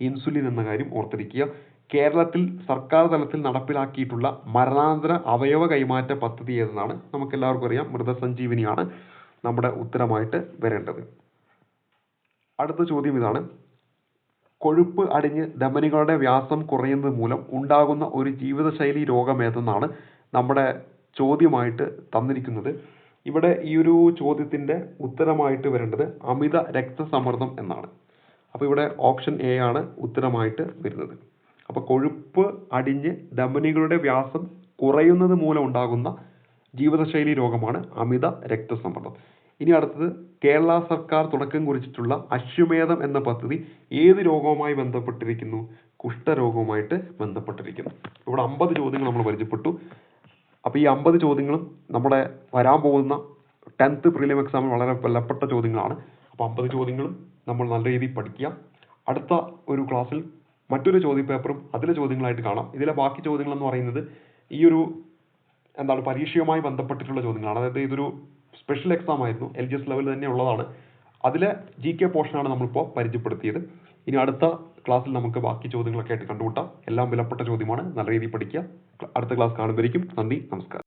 ഇൻസുലിൻ എന്ന കാര്യം ഓർത്തിരിക്കുക. കേരളത്തിൽ സർക്കാർ തലത്തിൽ നടപ്പിലാക്കിയിട്ടുള്ള മരണാനന്തര അവയവ കൈമാറ്റ പദ്ധതി ഏതെന്നാണ്? നമുക്ക് എല്ലാവർക്കും അറിയാം, മൃതസഞ്ജീവനിയാണ് നമ്മുടെ ഉത്തരമായിട്ട് വരേണ്ടത്. അടുത്ത ചോദ്യം ഇതാണ്, കൊഴുപ്പ് അടിഞ്ഞ് ധമനികളുടെ വ്യാസം കുറയുന്നത് മൂലം ഉണ്ടാകുന്ന ഒരു ജീവിതശൈലി രോഗം ഏതെന്നാണ് നമ്മുടെ ചോദ്യമായിട്ട് തന്നിരിക്കുന്നത്. ഇവിടെ ഈ ഒരു ചോദ്യത്തിന്റെ ഉത്തരമായിട്ട് വരേണ്ടത് അമിത രക്തസമ്മർദ്ദം എന്നാണ്. അപ്പോൾ ഇവിടെ ഓപ്ഷൻ എ ആണ് ഉത്തരമായിട്ട് വരുന്നത്. അപ്പോൾ കൊഴുപ്പ് അടിഞ്ഞ് ധമനികളുടെ വ്യാസം കുറയുന്നത് മൂലം ഉണ്ടാകുന്ന ജീവിതശൈലി രോഗമാണ് അമിത രക്തസമ്മർദ്ദം. ഇനി അടുത്തത്, കേരള സർക്കാർ തുടക്കം കുറിച്ചിട്ടുള്ള അശ്വമേധം എന്ന പദ്ധതി ഏത് രോഗവുമായി ബന്ധപ്പെട്ടിരിക്കുന്നു? കുഷ്ഠരോഗവുമായിട്ട് ബന്ധപ്പെട്ടിരിക്കുന്നു. ഇവിടെ 50 ചോദ്യങ്ങൾ നമ്മൾ പരിചയപ്പെട്ടു. അപ്പോൾ ഈ 50 ചോദ്യങ്ങളും നമ്മുടെ വരാൻ പോകുന്ന 10th പ്രീലിം എക്സാമിന് വളരെ വിലപ്പെട്ട ചോദ്യങ്ങളാണ്. അപ്പോൾ 50 ചോദ്യങ്ങളും നമ്മൾ നല്ല രീതിയിൽ പഠിക്കുക. അടുത്ത ഒരു ക്ലാസ്സിൽ മറ്റൊരു ചോദ്യപേപ്പറും അതിലെ ചോദ്യങ്ങളായിട്ട് കാണാം. ഇതിലെ ബാക്കി ചോദ്യങ്ങൾ എന്ന് പറയുന്നത് ഈ ഒരു പരീക്ഷയുമായി ബന്ധപ്പെട്ടിട്ടുള്ള ചോദ്യങ്ങളാണ്. അതായത് ഇതൊരു സ്പെഷ്യൽ എക്സാം ആയിരുന്നു, LGS ലെവൽ തന്നെ ഉള്ളതാണ്. അതിലെ GK പോർഷനാണ് നമ്മളിപ്പോൾ പരിചയപ്പെടുത്തിയത്. ഇനി അടുത്ത ക്ലാസ്സിൽ നമുക്ക് ബാക്കി ചോദ്യങ്ങളൊക്കെ ആയിട്ട് കണ്ടുമുട്ടാം. എല്ലാം വിലപ്പെട്ട ചോദ്യമാണ്, നല്ല രീതിയിൽ പഠിക്കുക. അടുത്ത ക്ലാസ് കാണുമ്പോഴേക്കും നന്ദി, നമസ്കാരം.